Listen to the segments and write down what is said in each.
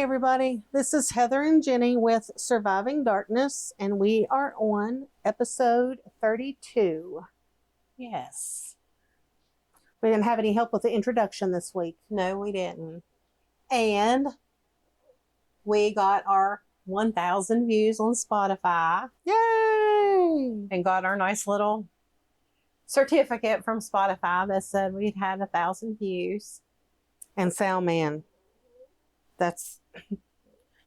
Hey everybody, this is Heather and Jenny with Surviving Darkness, and we are on episode 32. Yes. We didn't have any help with the introduction this week. No, we didn't. And we got our 1,000 views on Spotify. Yay! And got our nice little certificate from Spotify that said we'd had 1,000 views. And SOUNDMAN, that's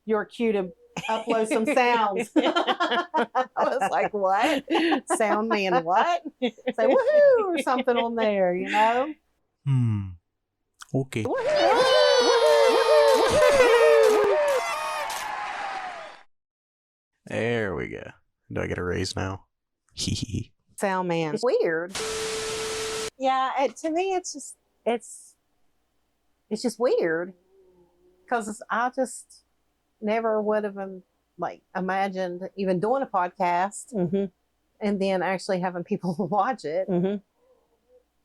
your cue to upload some sounds. I was like, what? SOUNDMAN what? Say woohoo or something on there, you know? Okay. There we go. Do I get a raise now? Hee SOUNDMAN. It's weird. Yeah, to me, it's just weird. Because I just never would have imagined even doing a podcast and then actually having people watch it. Mm-hmm.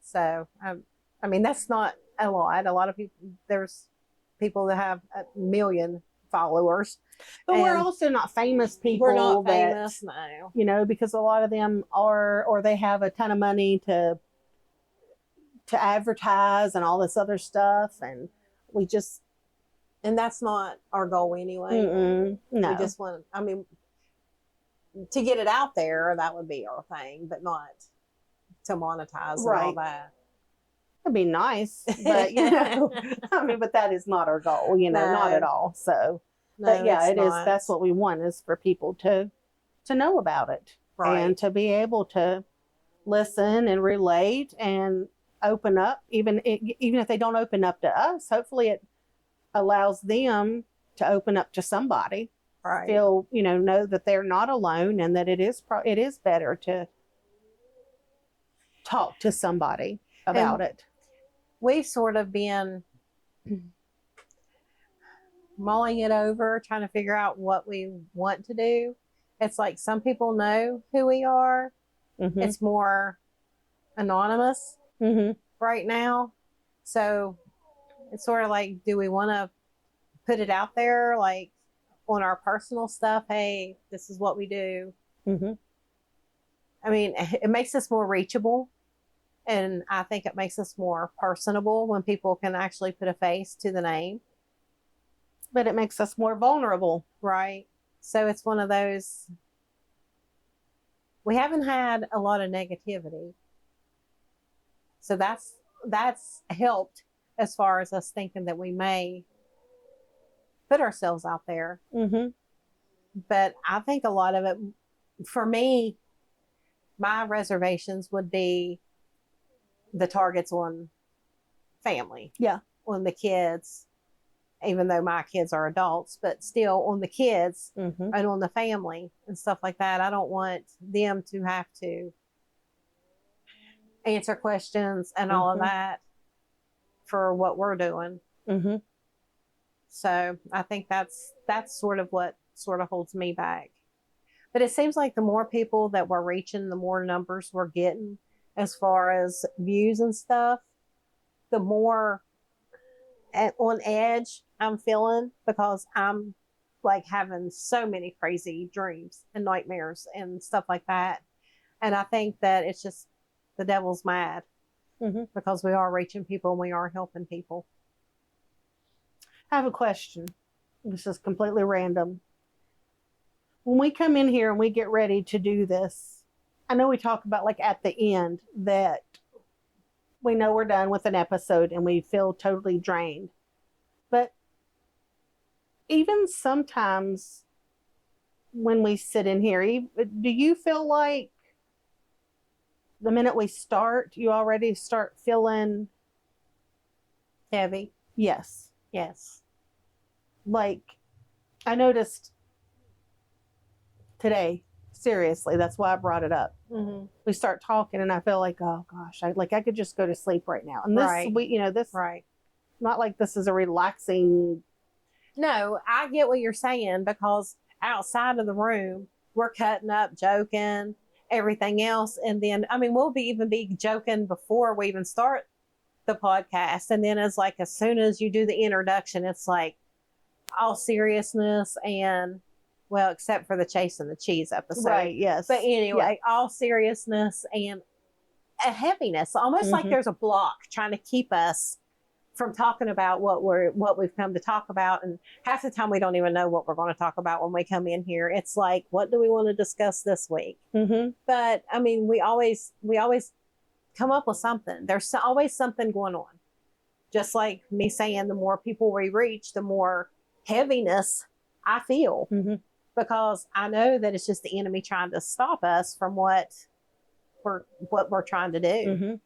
So, I mean, that's not a lot. A lot of people, there's people that have 1 million followers. But we're also not famous people. We're not famous, no. You know, because a lot of them are, or they have a ton of money to advertise and all this other stuff. And we just... And that's not our goal anyway. No. We just want, I mean, to get it out there, that would be our thing, but not to monetize and all that. It'd be nice, but you know, I mean, but that is not our goal, you know, No. not at all. So, No, but yeah, it's it is. not. That's what we want, is for people to know about it, Right. and to be able to listen and relate and open up, even if they don't open up to us. Hopefully, it allows them to open up to somebody. Right. Feel, you know that they're not alone, and that it is better to talk to somebody about it. We've sort of been mulling it over, trying to figure out what we want to do. It's like some people know who we are. Mm-hmm. It's more anonymous right now. So it's sort of like, do we want to put it out there, like on our personal stuff? Hey, this is what we do. I mean, it makes us more reachable. And I think it makes us more personable when people can actually put a face to the name. But it makes us more vulnerable. Right. So it's one of those, we haven't had a lot of negativity. So that's helped as far as us thinking that we may put ourselves out there. But I think a lot of it, for me, my reservations would be the targets on family. Yeah. On the kids, even though my kids are adults, but still on the kids and on the family and stuff like that. I don't want them to have to answer questions and all of that for what we're doing. So I think that's sort of what sort of holds me back. But it seems like the more people that we're reaching, the more numbers we're getting as far as views and stuff, the more on edge I'm feeling, because I'm like having so many crazy dreams and nightmares and stuff like that. And I think that it's just the devil's mad because we are reaching people and we are helping people. I have a question. This is completely random. When we come in here and we get ready to do this, I know we talk about like at the end that we know we're done with an episode and we feel totally drained. But even sometimes when we sit in here, do you feel like the minute we start, you already start feeling heavy? Yes. Yes. Like, I noticed today, seriously, that's why I brought it up. We start talking and I feel like, oh gosh, I could just go to sleep right now. And this, not like this is a relaxing. No, I get what you're saying, because outside of the room, we're cutting up, joking, everything else. And then, I mean, we'll even be joking before we even start the podcast. And then it's like, as soon as you do the introduction, it's like, all seriousness and, well, except for the Chase and the Cheese episode. Right, yes. But anyway, all seriousness and a heaviness, almost like there's a block trying to keep us from talking about what we've come to talk about. And half the time we don't even know what we're going to talk about when we come in here. It's like, what do we want to discuss this week? But I mean, we always come up with something. There's always something going on. Just like me saying, the more people we reach, the more heaviness I feel, because I know that it's just the enemy trying to stop us from what we're trying to do.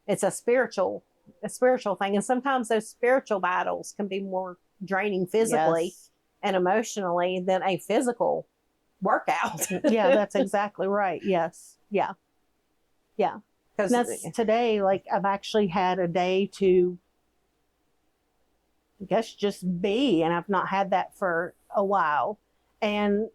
It's a spiritual thing, and sometimes those spiritual battles can be more draining physically and emotionally than a physical workout. Yeah, that's exactly right. Yes. Yeah. Because that's today, like, I've actually had a day to, I guess, just be, and I've not had that for a while. And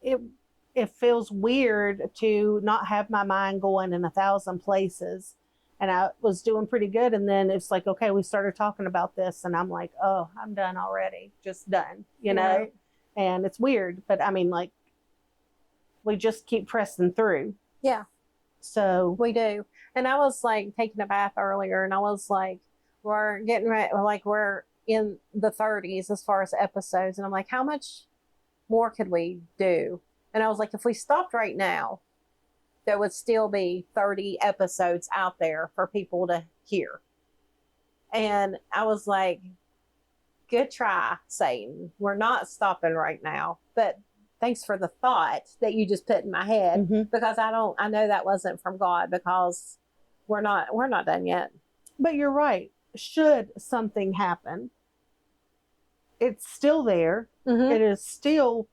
it feels weird to not have my mind going in 1,000 places. And I was doing pretty good. And then it's like, okay, we started talking about this. And I'm like, oh, I'm done already. Just done, you know? Right. And it's weird. But I mean, like, we just keep pressing through. Yeah. So we do. And I was like taking a bath earlier, and I was like, we're getting ready, like we're in the 30s as far as episodes. And I'm like, how much more could we do? And I was like, if we stopped right now, there would still be 30 episodes out there for people to hear. And I was like, good try, Satan. We're not stopping right now. But thanks for the thought that you just put in my head, because I know that wasn't from God, because we're not done yet. But you're right. Should something happen, it's still there. It is still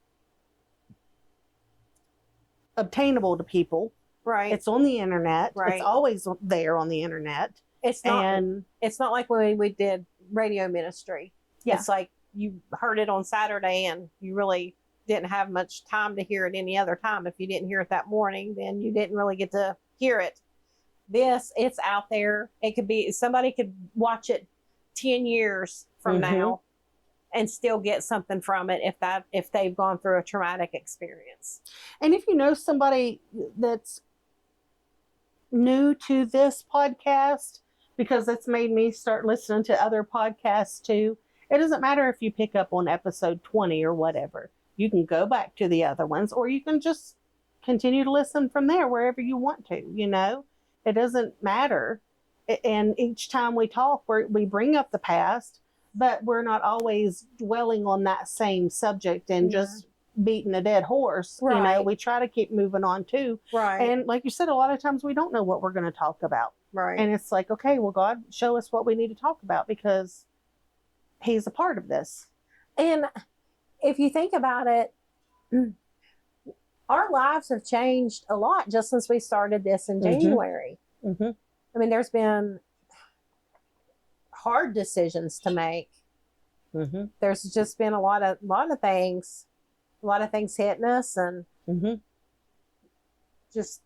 obtainable to people. Right. It's on the internet. Right. It's always there on the internet. It's not like when we did radio ministry. Yeah. It's like you heard it on Saturday and you really didn't have much time to hear it any other time. If you didn't hear it that morning, then you didn't really get to hear it. This, it's out there. It could be, somebody could watch it 10 years from now and still get something from it if they've gone through a traumatic experience. And if you know somebody that's new to this podcast, because it's made me start listening to other podcasts too, it doesn't matter if you pick up on episode 20 or whatever. You can go back to the other ones, or you can just continue to listen from there wherever you want to, you know? It doesn't matter. And each time we talk, we bring up the past, but we're not always dwelling on that same subject and just beating a dead horse. Right. You know, we try to keep moving on too. Right. And like you said, a lot of times we don't know what we're going to talk about. Right. And it's like, okay, well, God, show us what we need to talk about, because He's a part of this. And if you think about it, our lives have changed a lot just since we started this in January. I mean, there's been hard decisions to make. There's just been a lot of things hitting us, and it's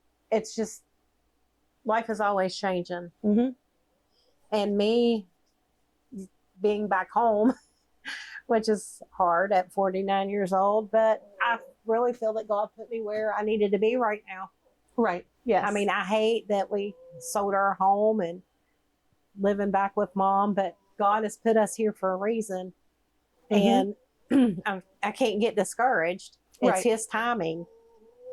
just life is always changing. And me being back home, which is hard at 49 years old, but I really feel that God put me where I needed to be right now. Right. Yes. I mean, I hate that we sold our home and living back with Mom, but God has put us here for a reason. And I can't get discouraged. It's His timing.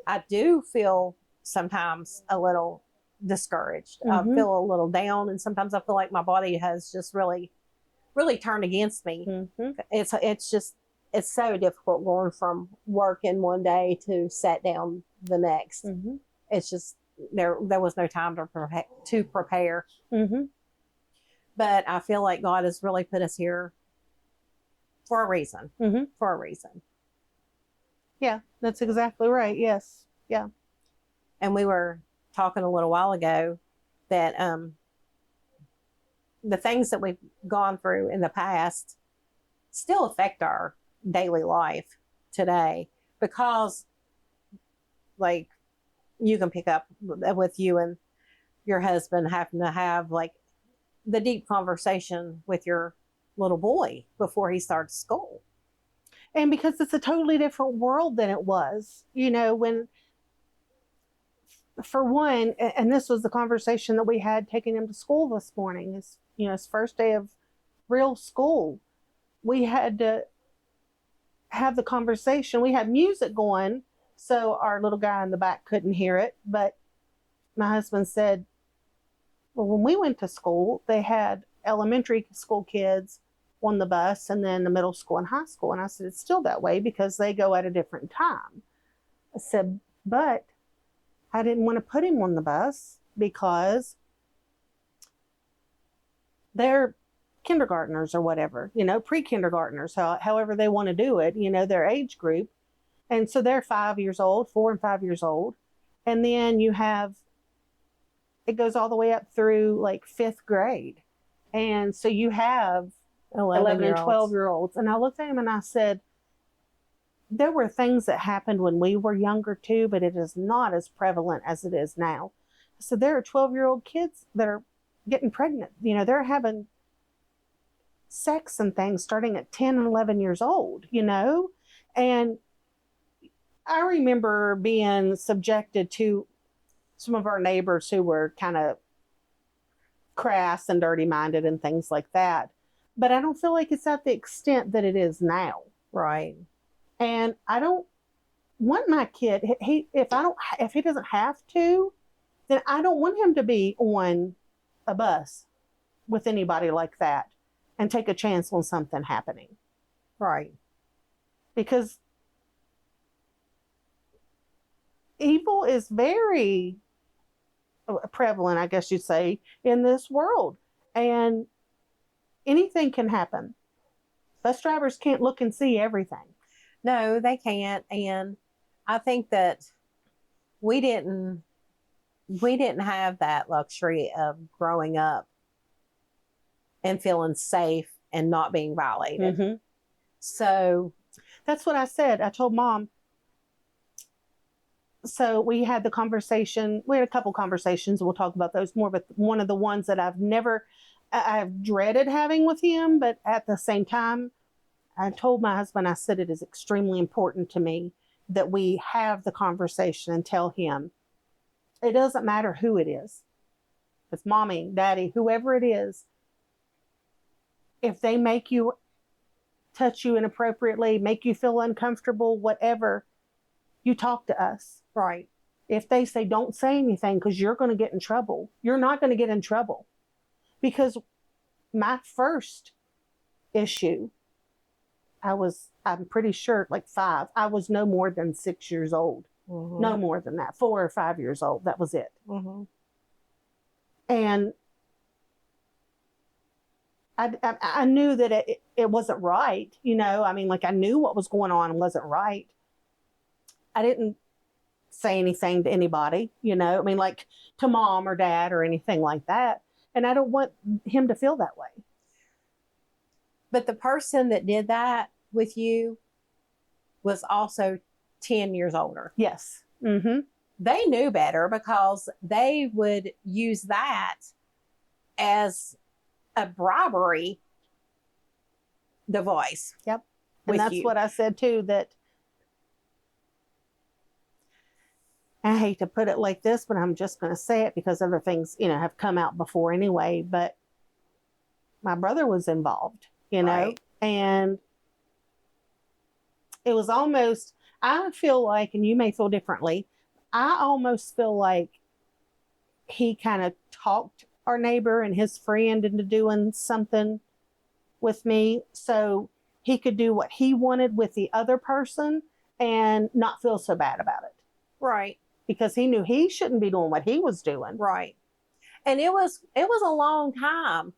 I do feel sometimes a little discouraged. I feel a little down, and sometimes I feel like my body has just really turned against me. It's so difficult going from working one day to sat down the next. It's just there was no time to prepare. But I feel like God has really put us here for a reason. For a reason. Yeah, that's exactly right. Yes. Yeah. And we were talking a little while ago that the things that we've gone through in the past still affect our daily life today, because like you can pick up with you and your husband having to have like the deep conversation with your little boy before he started school. And because it's a totally different world than it was, when, for one, and this was the conversation that we had taking him to school this morning, his first day of real school. We had to have the conversation. We had music going, so our little guy in the back couldn't hear it. But my husband said, well, when we went to school, they had elementary school kids on the bus and then the middle school and high school. And I said, it's still that way because they go at a different time. I said, but I didn't want to put him on the bus because they're kindergartners or whatever, pre-kindergartners, however they want to do it, their age group. And so they're 5 years old, 4 and 5 years old. And then it goes all the way up through like 5th grade. And so you have 11 and 12-year-olds. And I looked at him and I said, there were things that happened when we were younger too, but it is not as prevalent as it is now. So there are 12-year-old kids that are getting pregnant. They're having sex and things starting at 10 and 11 years old, And I remember being subjected to some of our neighbors who were kind of crass and dirty-minded and things like that. But I don't feel like it's at the extent that it is now. Right. And I don't want my kid, if he doesn't have to, then I don't want him to be on a bus with anybody like that and take a chance on something happening. Right. Because evil is very prevalent, I guess you'd say, in this world. And anything can happen. Bus drivers can't look and see everything. No, they can't. And I think that we didn't have that luxury of growing up and feeling safe and not being violated. Mm-hmm. So that's what I said. I told Mom. So we had the conversation. We had a couple conversations. We'll talk about those more. But one of the ones that I've dreaded having with him, but at the same time, I told my husband, I said, it is extremely important to me that we have the conversation and tell him it doesn't matter who it is. If it's mommy, daddy, whoever it is, if they make you touch you inappropriately, make you feel uncomfortable, whatever, you talk to us. Right. If they say, don't say anything because you're going to get in trouble, you're not going to get in trouble. Because my first issue, I'm pretty sure, like 5. I was no more than 6 years old. Mm-hmm. No more than that. 4 or 5 years old. That was it. Mm-hmm. And I knew that it wasn't right. I knew what was going on wasn't right. I didn't say anything to anybody, like to Mom or Dad or anything like that. And I don't want him to feel that way. But the person that did that with you was also 10 years older. Yes. Mm-hmm. They knew better because they would use that as a bribery device. Yep. And that's what I said too, that I hate to put it like this, but I'm just going to say it because other things, have come out before anyway, but my brother was involved, Right. And it was almost, I feel like, and you may feel differently, I almost feel like he kind of talked our neighbor and his friend into doing something with me so he could do what he wanted with the other person and not feel so bad about it. Right. Because he knew he shouldn't be doing what he was doing. Right. And it was a long time,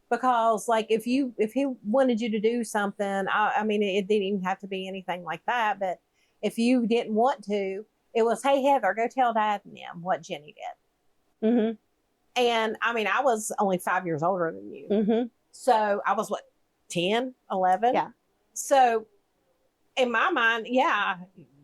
because like if he wanted you to do something, I mean, it didn't even have to be anything like that, but if you didn't want to, it was, hey, Heather, go tell Dad and them what Jenny did. Mm-hmm. And I mean, I was only 5 years older than you. Mm-hmm. So I was 10, 11? Yeah. So in my mind, yeah,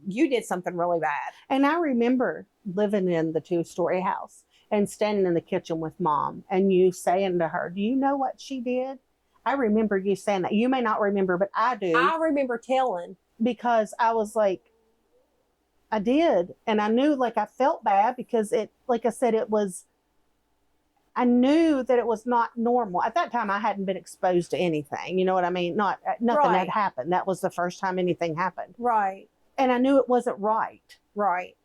you did something really bad. And I remember living in the 2-story house and standing in the kitchen with Mom and you saying to her, do you know what she did? I remember you saying that. You may not remember, but I do. I remember telling. Because I was like, I did. And I knew, like, I felt bad because it, like I said, I knew that it was not normal. At that time, I hadn't been exposed to anything. You know what I mean? Nothing Right. had happened. That was the first time anything happened. Right. And I knew it wasn't right. Right.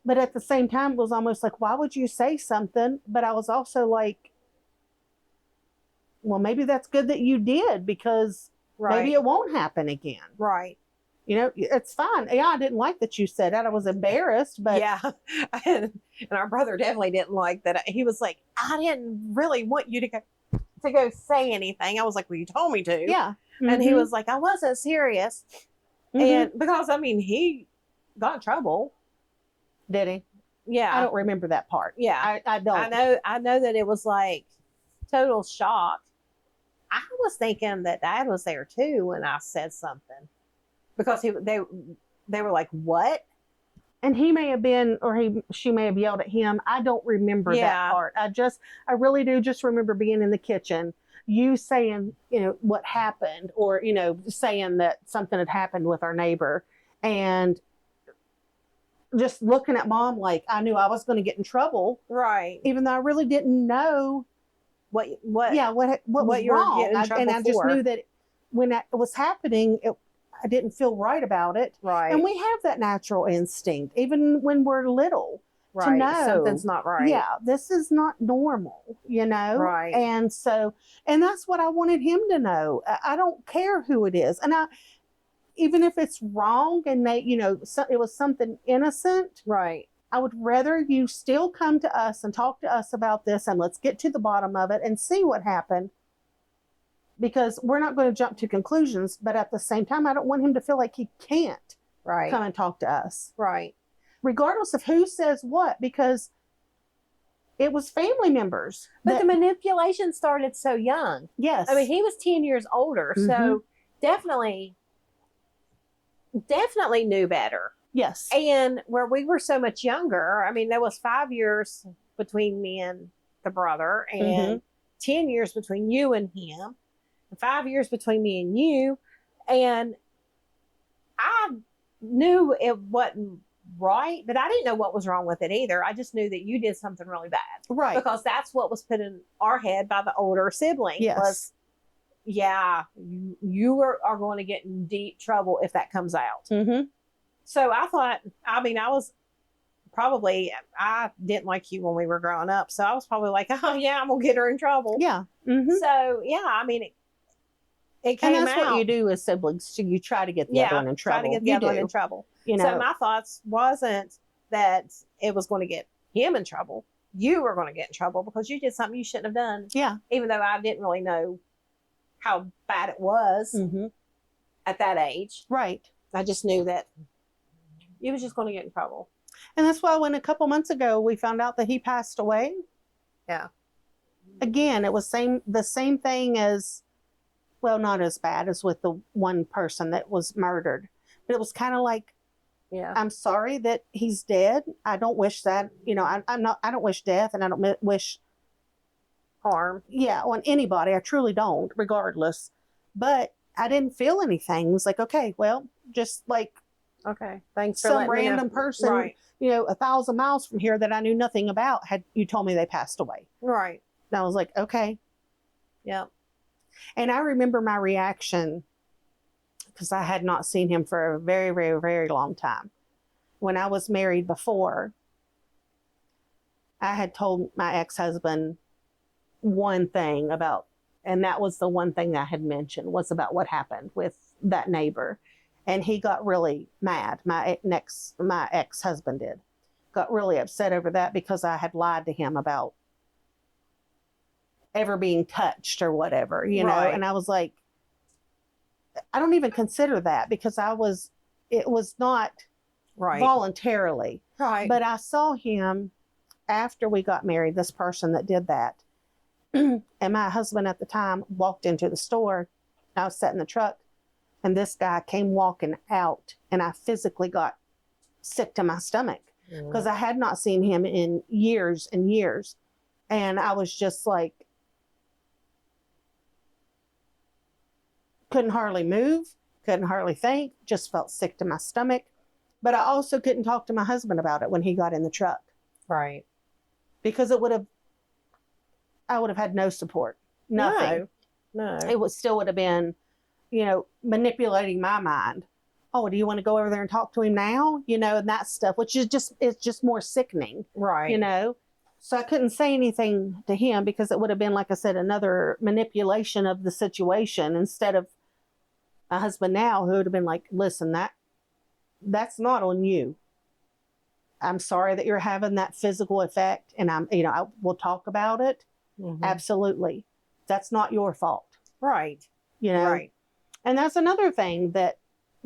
But at the same time, it was almost like, why would you say something? But I was also like, well, maybe that's good that you did, because Right. maybe it won't happen again. Right. You know, it's fine. Yeah, I didn't like that you said that. I was embarrassed, but yeah. And our brother definitely didn't like that. He was like, I didn't really want you to go say anything. I was like, well, you told me to. yeah. And he Mhm. was like, I wasn't serious. Mhm. And because, I mean, he got in trouble. Did he? Yeah. I don't remember that part. Yeah. I don't. I know that it was like total shock. I was thinking that Dad was there too when I said something, because they were like, what? And he may have been, or she may have yelled at him. I don't remember Yeah. that part. I really do just remember being in the kitchen, you saying, you know, what happened, or, you know, saying that something had happened with our neighbor, and just looking at Mom like I knew I was going to get in trouble, Right. even though I really didn't know What what you were wrong. getting in trouble And I just for. knew that when it was happening, I didn't feel right about it. Right. And we have that natural instinct, even when we're little, right. know, Something's not right. yeah, this is not normal, you know? Right. And that's what I wanted him to know. I don't care who it is. And even if it's wrong and it was something innocent, Right. I would rather you still come to us and talk to us about this, and let's get to the bottom of it and see what happened. Because we're not going to jump to conclusions, but at the same time, I don't want him to feel like he can't Right. come and talk to us. Right. Regardless of who says what, because it was family members. But the manipulation started so young. Yes. I mean, he was 10 years older, so definitely knew better. Yes. And where we were so much younger, I mean, there was 5 years between me and the brother, and 10 years between you and him, and 5 years between me and you. And I knew it wasn't right, but I didn't know what was wrong with it either. I just knew that you did something really bad. Right. Because that's what was put in our head by the older sibling. Yes. Was, yeah, you are going to get in deep trouble if that comes out. Mm-hmm. So I thought, I mean, I didn't like you when we were growing up. So I was probably like, oh yeah, I'm going to get her in trouble. Yeah. Mm-hmm. So yeah, I mean, it came out. And that's what you do as siblings. So you try to get the other one in trouble. Try to get the other one in trouble. You know. So my thoughts wasn't that it was going to get him in trouble. You were going to get in trouble because you did something you shouldn't have done. Yeah. Even though I didn't really know how bad it was at that age. Right. I just knew that you was just going to get in trouble. And that's why when a couple months ago we found out that he passed away. Yeah. Again, it was the same thing as, well, not as bad as with the one person that was murdered. But it was kind of like, yeah, I'm sorry that he's dead. I don't wish that, I don't wish death, and I don't wish harm. Yeah, on anybody. I truly don't, regardless. But I didn't feel anything. It was like, okay, well, just like, okay, thanks for some letting me know. random person, right. 1,000 miles from here that I knew nothing about, had you told me they passed away. Right. And I was like, okay. Yep. And I remember my reaction, because I had not seen him for a very, very, very long time. When I was married before, I had told my ex-husband one thing about, and that was the one thing I had mentioned, was about what happened with that neighbor. And he got really mad. My ex-husband got really upset over that, because I had lied to him about ever being touched or whatever, you know. Right. And I was like, I don't even consider that, because it was not Right. voluntarily. Right. But I saw him after we got married, this person that did that. And my husband at the time walked into the store. I was sitting in the truck, and this guy came walking out, and I physically got sick to my stomach, because I had not seen him in years and years. And I was just like, couldn't hardly move, couldn't hardly think, just felt sick to my stomach. But I also couldn't talk to my husband about it when he got in the truck Right. because I would have had no support, nothing. No. It still would have been, manipulating my mind. Oh, do you want to go over there and talk to him now? And that stuff, which is it's just more sickening, Right. So I couldn't say anything to him because it would have been, like I said, another manipulation of the situation instead of a husband now who would have been like, listen, that's not on you. I'm sorry that you're having that physical effect, and I will talk about it. Mm-hmm. Absolutely. That's not your fault. Right. Right. And that's another thing that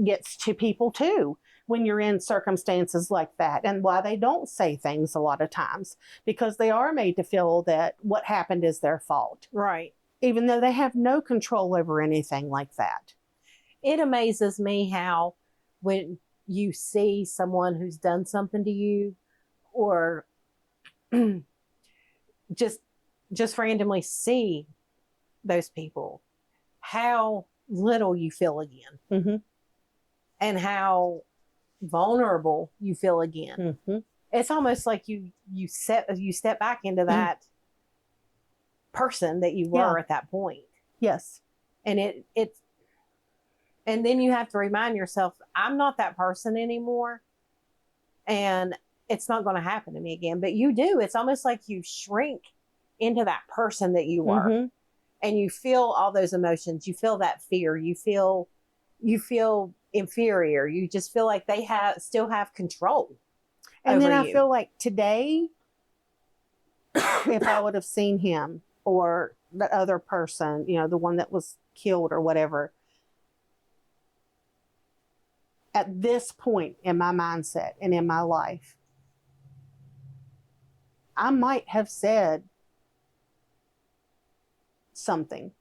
gets to people too when you're in circumstances like that, and why they don't say things a lot of times, because they are made to feel that what happened is their fault. Right. Even though they have no control over anything like that. It amazes me how when you see someone who's done something to you, or just randomly see those people, how little you feel again. Mm-hmm. And how vulnerable you feel again. Mm-hmm. It's almost like you step back into that person that you were at that point. Yes. And and then you have to remind yourself, I'm not that person anymore, and it's not going to happen to me again. But you do. It's almost like you shrink into that person that you were. Mm-hmm. And you feel all those emotions. You feel that fear. You feel inferior. You just feel like they still have control. And then over I feel like today, if I would have seen him or the other person, the one that was killed or whatever, at this point in my mindset and in my life, I might have said something.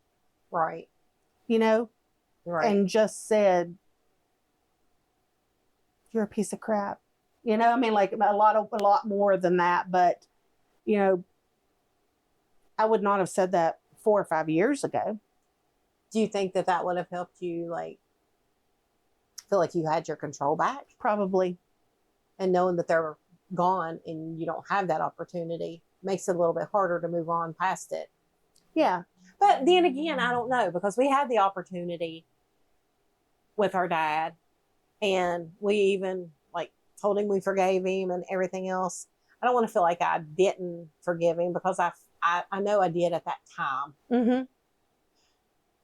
Right. Right. And just said, you're a piece of crap. Like a lot more than that. But, I would not have said that 4 or 5 years ago. Do you think that would have helped you, feel like you had your control back? Probably. And knowing that they're gone and you don't have that opportunity makes it a little bit harder to move on past it. Yeah. But then again, I don't know, because we had the opportunity with our dad, and we even told him we forgave him and everything else. I don't want to feel like I didn't forgive him, because I know I did at that time. Mm-hmm.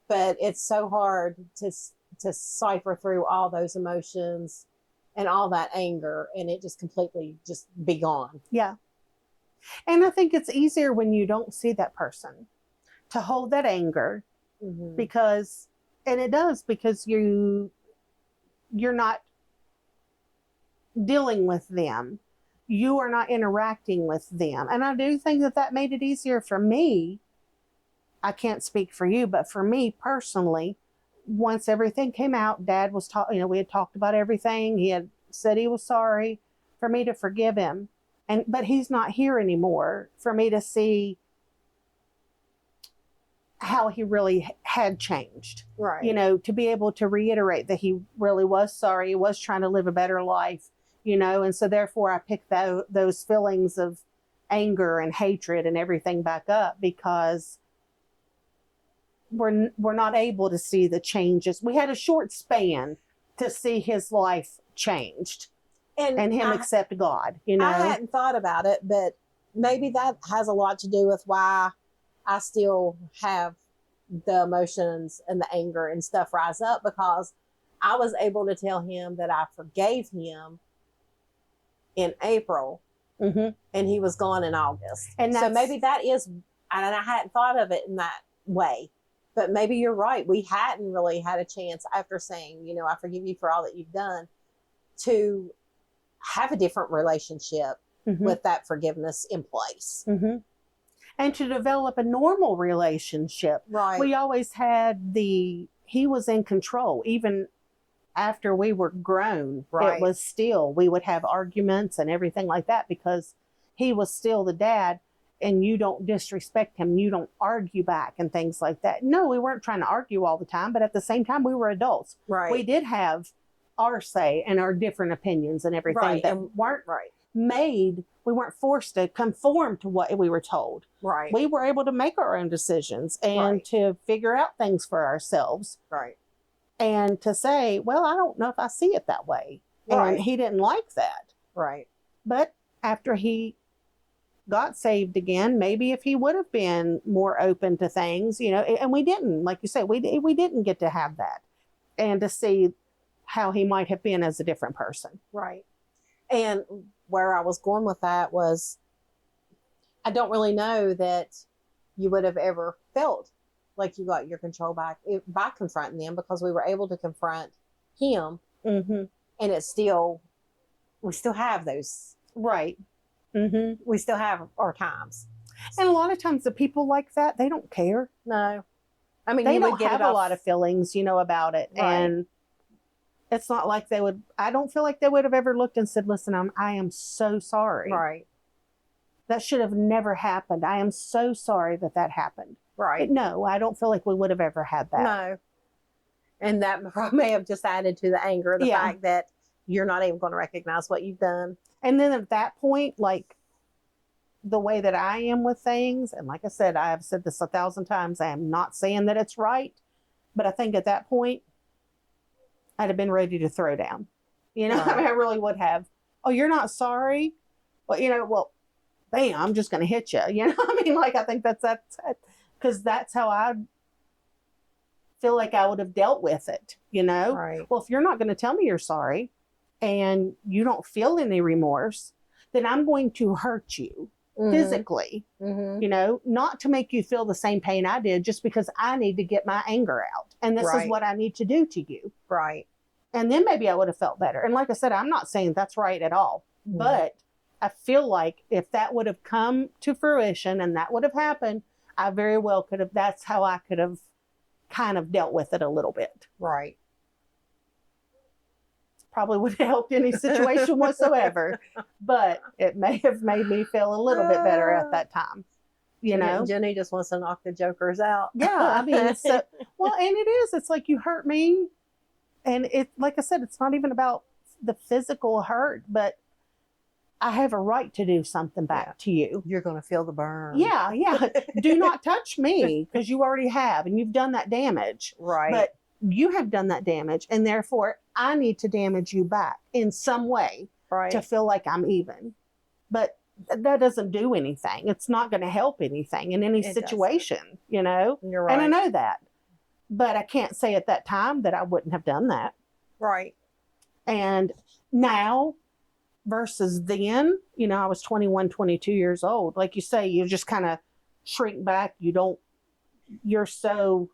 But it's so hard to cipher through all those emotions and all that anger, and it just completely just be gone. Yeah. And I think it's easier when you don't see that person to hold that anger, mm-hmm. because you're not dealing with them. You are not interacting with them. And I do think that made it easier for me. I can't speak for you, but for me personally, once everything came out, Dad was we had talked about everything. He had said he was sorry, for me to forgive him. But he's not here anymore for me to see how he really had changed. Right. To be able to reiterate that he really was sorry, he was trying to live a better life, and so therefore I picked those feelings of anger and hatred and everything back up, because we're not able to see the changes. We had a short span to see his life changed and him accept God. I hadn't thought about it, but maybe that has a lot to do with why I still have the emotions and the anger and stuff rise up, because I was able to tell him that I forgave him in April, mm-hmm. and he was gone in August. And so maybe that is, and I hadn't thought of it in that way, but maybe you're right. We hadn't really had a chance after saying, I forgive you for all that you've done, to have a different relationship mm-hmm. with that forgiveness in place. Mm-hmm. And to develop a normal relationship. Right. We always had he was in control, even after we were grown. Right. It was still, we would have arguments and everything like that, because he was still the dad. and you don't disrespect him. You don't argue back and things like that. No, we weren't trying to argue all the time, but at the same time, we were adults. Right. We did have our say and our different opinions and everything Right. that And weren't right. made. We weren't forced to conform to what we were told. Right. We were able to make our own decisions and Right. to figure out things for ourselves Right. and to say, well, I don't know if I see it that way. Right. And he didn't like that. Right. But after he got saved again, maybe if he would have been more open to things, you know, and we didn't, like you said, we didn't get to have that and to see how he might have been as a different person. Right. And where I was going with that was, I don't really know that you would have ever felt like you got your control back by confronting them, because we were able to confront him, Mm-hmm. and we still have those. Right. Mm-hmm. We still have our times. And a lot of times the people like that, they don't care. No, I mean, They you don't would get have it a off, lot of feelings, you know, about it. Right. And it's not like they would, I don't feel like they would have ever looked and said, listen, I am so sorry. right, That should have never happened. I am so sorry that happened. right. No, I don't feel like we would have ever had that. No, and that may have just added to the anger, the Yeah. fact that you're not even going to recognize what you've done. And then at that point, like the way that I am with things, and like I said, I have said this 1,000 times, I am not saying that it's right, but I think at that point, I'd have been ready to throw down. You know, I mean, I really would have. Oh, you're not sorry? Well, you know, well, bam, I'm just going to hit you. You know, I mean, like, I think that's because that's how I feel like I would have dealt with it, you know? Right. Well, if you're not going to tell me you're sorry and you don't feel any remorse, then I'm going to hurt you physically, Mm-hmm. you know, not to make you feel the same pain I did, just because I need to get my anger out. And this Right. is what I need to do to you. Right. And then maybe I would have felt better. And like I said, I'm not saying that's right at all, Mhm. but I feel like if that would have come to fruition and that would have happened, I very well could have, that's how I could have kind of dealt with it a little bit. Right. Probably would have helped any situation whatsoever, but it may have made me feel a little bit better at that time, you know? Jenny just wants to knock the jokers out. Yeah, I mean, so, well, and it is, it's like you hurt me. And it, like I said, it's not even about the physical hurt, but I have a right to do something back to you. You're going to feel the burn. Yeah, yeah. Do not touch me, because you already have, and you've done that damage. Right. But you have done that damage, and therefore I need to damage you back in some way right. to feel like I'm even. But that doesn't do anything. It's not going to help anything in any It doesn't. situation, you know? You're right. And I know that. But I can't say at that time that I wouldn't have done that. Right. And now versus then, you know, I was 21, 22 years old. Like you say, you just kind of shrink back. You're so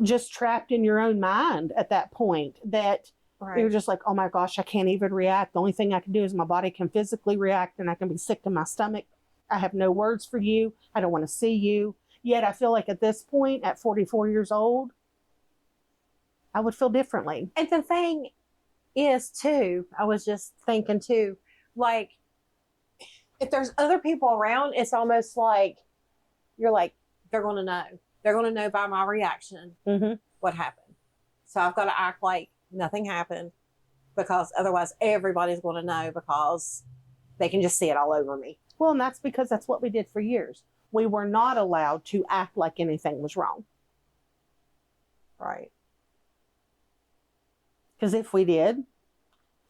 just trapped in your own mind at that point that Right. you're just like, oh my gosh, I can't even react. The only thing I can do is my body can physically react and I can be sick to my stomach. I have no words for you. I don't want to see you. Yet I feel like at this point, at 44 years old, I would feel differently. And the thing is, too, I was just thinking, too, like, if there's other people around, it's almost like you're like, they're going to know. They're going to know by my reaction what happened. So I've got to act like nothing happened, because otherwise everybody's going to know, because they can just see it all over me. Well, and that's because that's what we did for years. We were not allowed to act like anything was wrong. Right. Because if we did,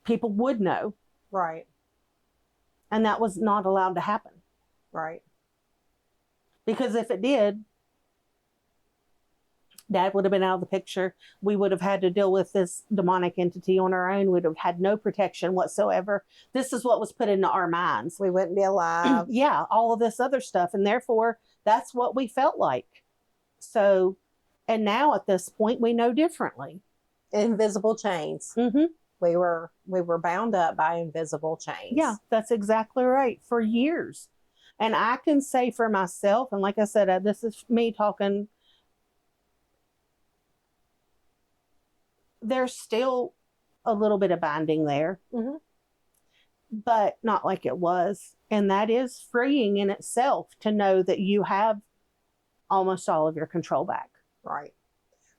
people would know. Right. And that was not allowed to happen. Right. Because if it did, Dad would have been out of the picture. We would have had to deal with this demonic entity on our own. We'd have had no protection whatsoever. This is what was put into our minds. We wouldn't be alive. Yeah, all of this other stuff. And therefore, that's what we felt like. So, and now at this point, we know differently. Invisible chains. Mm-hmm. We were bound up by invisible chains. Yeah, that's exactly right. For years. And I can say for myself, and like I said, this is me talking, there's still a little bit of binding there, Mhm. but not like it was. And that is freeing in itself to know that you have almost all of your control back. Right.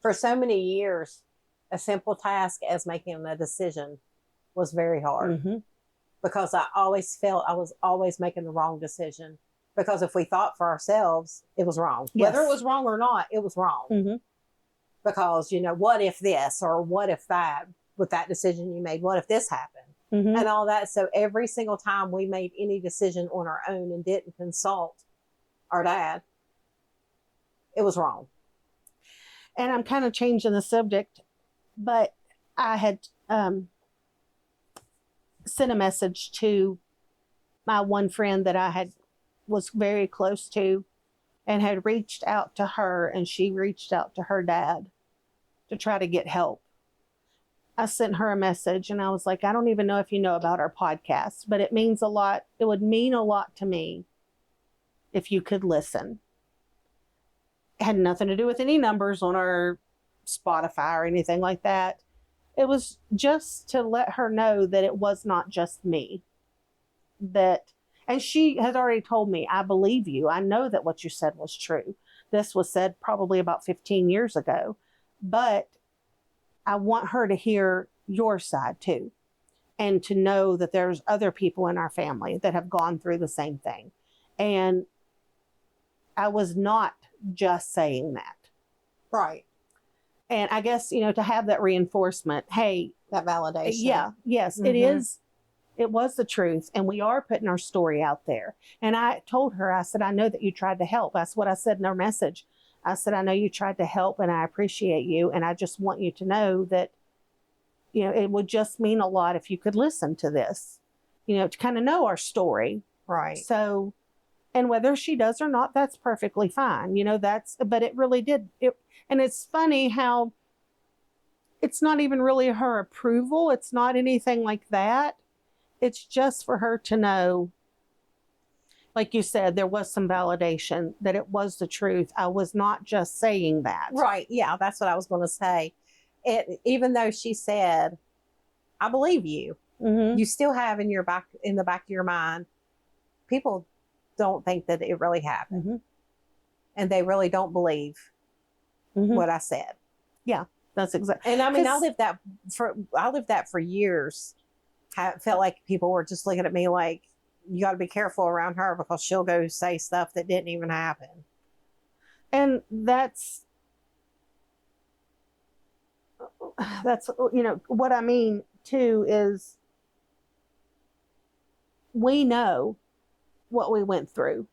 For so many years, a simple task as making a decision was very hard because I always felt I was always making the wrong decision. Because if we thought for ourselves, it was wrong. Yes. Whether it was wrong or not, it was wrong. Because, what if this or what if that with that decision you made? What if this happened? And all that. So every single time we made any decision on our own and didn't consult our dad, it was wrong. And I'm kind of changing the subject, but I had sent a message to my one friend that I was very close to, and had reached out to her, and she reached out to her dad to try to get help. I sent her a message and I was like, I don't even know if you know about our podcast, but it means a lot. It would mean a lot to me if you could listen. It had nothing to do with any numbers on our Spotify or anything like that. It was just to let her know that it was not just me. And she has already told me, I believe you. I know that what you said was true. This was said probably about 15 years ago, but I want her to hear your side too, and to know that there's other people in our family that have gone through the same thing. And I was not just saying that. Right. And I guess, to have that reinforcement, hey, that validation. Yeah, yes, it is. It was the truth. And we are putting our story out there. And I told her, I said, I know that you tried to help. That's what I said in our message. I said, I know you tried to help and I appreciate you. And I just want you to know that, it would just mean a lot if you could listen to this, to kind of know our story. Right. So, and whether she does or not, that's perfectly fine. But it really did. And it's funny how it's not even really her approval. It's not anything like that. It's just for her to know, like you said, there was some validation that it was the truth. I was not just saying that. Right. Yeah, that's what I was going to say. Even though she said, I believe you, you still have in the back of your mind, people don't think that it really happened. And they really don't believe what I said. Yeah, that's exactly. And I mean, I lived that for years. I felt like people were just looking at me like, you got to be careful around her because she'll go say stuff that didn't even happen. And that's what I mean too is we know what we went through.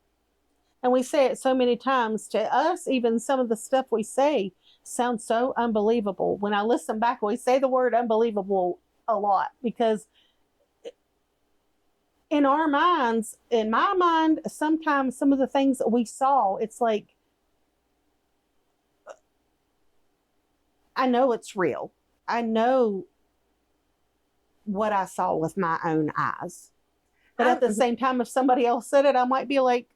And we say it so many times to us, even some of the stuff we say sounds so unbelievable. When I listen back, we say the word unbelievable a lot because in our minds, in my mind, sometimes some of the things that we saw, it's like, I know it's real. I know what I saw with my own eyes. But at the same time, if somebody else said it, I might be like,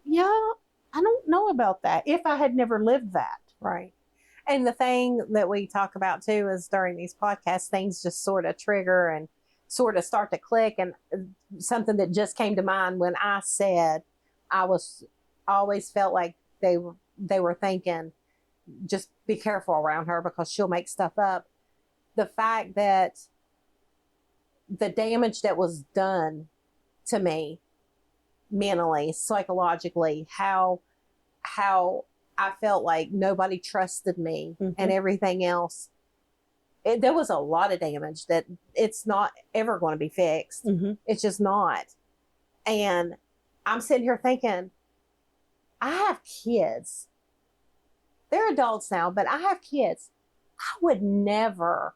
yeah, I don't know about that if I had never lived that. Right. And the thing that we talk about too is during these podcasts, things just sort of trigger and sort of start to click. And something that just came to mind when I said always felt like they were thinking, just be careful around her because she'll make stuff up. The fact that the damage that was done to me mentally, psychologically, how I felt like nobody trusted me and everything else. There was a lot of damage that it's not ever going to be fixed. It's just not. And I'm sitting here thinking, I have kids. They're adults now, but I have kids. I would never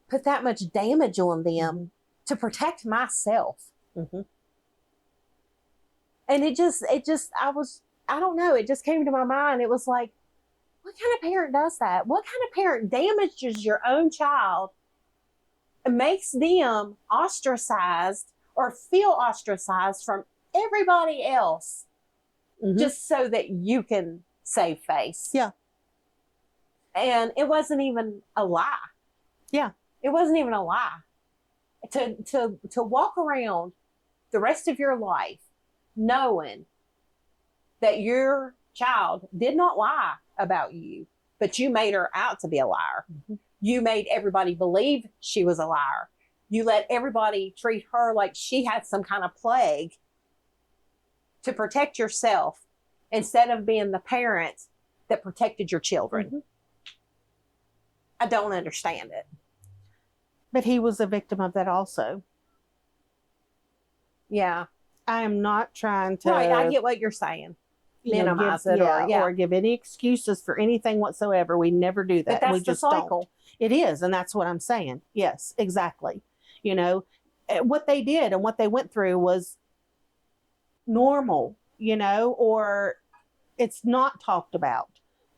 put that much damage on them to protect myself. And it just, I don't know, it just came to my mind. It was like, what kind of parent does that? What kind of parent damages your own child and makes them ostracized or feel ostracized from everybody else just so that you can save face? Yeah. And it wasn't even a lie. Yeah. It wasn't even a lie. To walk around the rest of your life knowing that your child did not lie about you, but you made her out to be a liar. Mm-hmm. You made everybody believe she was a liar. You let everybody treat her like she had some kind of plague to protect yourself instead of being the parent that protected your children. Mm-hmm. I don't understand it. But he was a victim of that also. Yeah. I am not trying to. Right. I get what you're saying. Minimize it or give any excuses for anything whatsoever. We never do that. But that's we the just cycle. Don't. It is, and that's what I'm saying. Yes, exactly. You know, what they did and what they went through was normal, you know, or it's not talked about,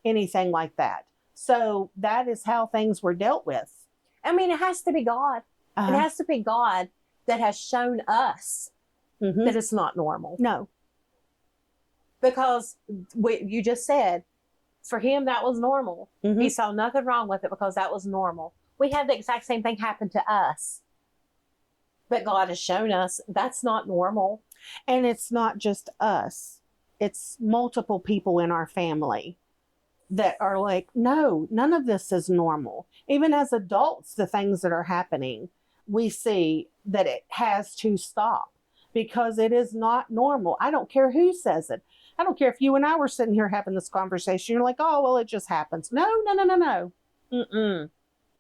anything like that. So that is how things were dealt with. I mean, it has to be God. Uh-huh. It has to be God that has shown us Mm-hmm. that it's not normal. No. Because you just said, for him, that was normal. Mm-hmm. He saw nothing wrong with it because that was normal. We had the exact same thing happen to us. But God has shown us that's not normal. And it's not just us. It's multiple people in our family that are like, no, none of this is normal. Even as adults, the things that are happening, we see that it has to stop because it is not normal. I don't care who says it. I don't care if you and I were sitting here having this conversation. You're like, oh, well, it just happens. No. Mm-mm.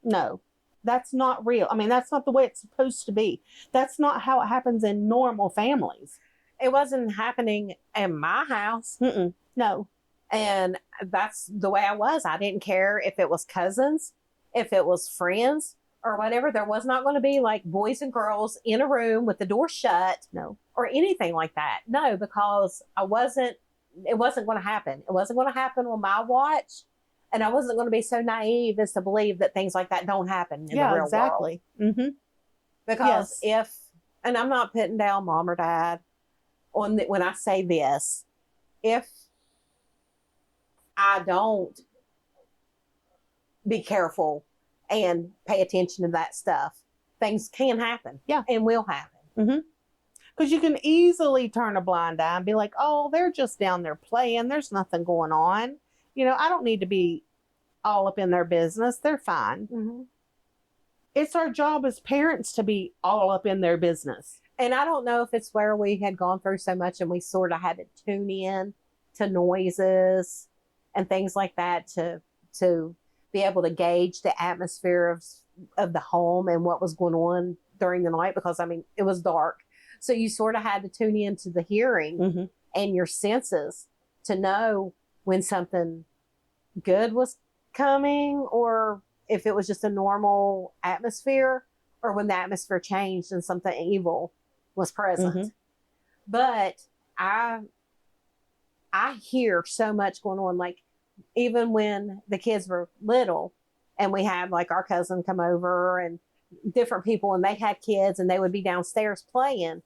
No, that's not real. I mean, that's not the way it's supposed to be. That's not how it happens in normal families. It wasn't happening in my house. Mm-mm. No. And that's the way I was. I didn't care if it was cousins, if it was friends or whatever. There was not going to be like boys and girls in a room with the door shut. No. Or anything like that. No, because it wasn't going to happen. It wasn't going to happen on my watch. And I wasn't going to be so naive as to believe that things like that don't happen in the real exactly. world. Mm-hmm. Because and I'm not putting down mom or dad when I say this, if I don't be careful and pay attention to that stuff, things can happen. Yeah. And will happen. Mm-hmm. Because you can easily turn a blind eye and be like, oh, they're just down there playing. There's nothing going on. You know, I don't need to be all up in their business. They're fine. Mm-hmm. It's our job as parents to be all up in their business. And I don't know if it's where we had gone through so much and we sort of had to tune in to noises and things like that to be able to gauge the atmosphere of the home and what was going on during the night. Because, I mean, it was dark. So you sort of had to tune into the hearing Mm-hmm. and your senses to know when something good was coming or if it was just a normal atmosphere or when the atmosphere changed and something evil was present. Mm-hmm. But I hear so much going on, like even when the kids were little and we had like our cousin come over and different people and they had kids and they would be downstairs playing.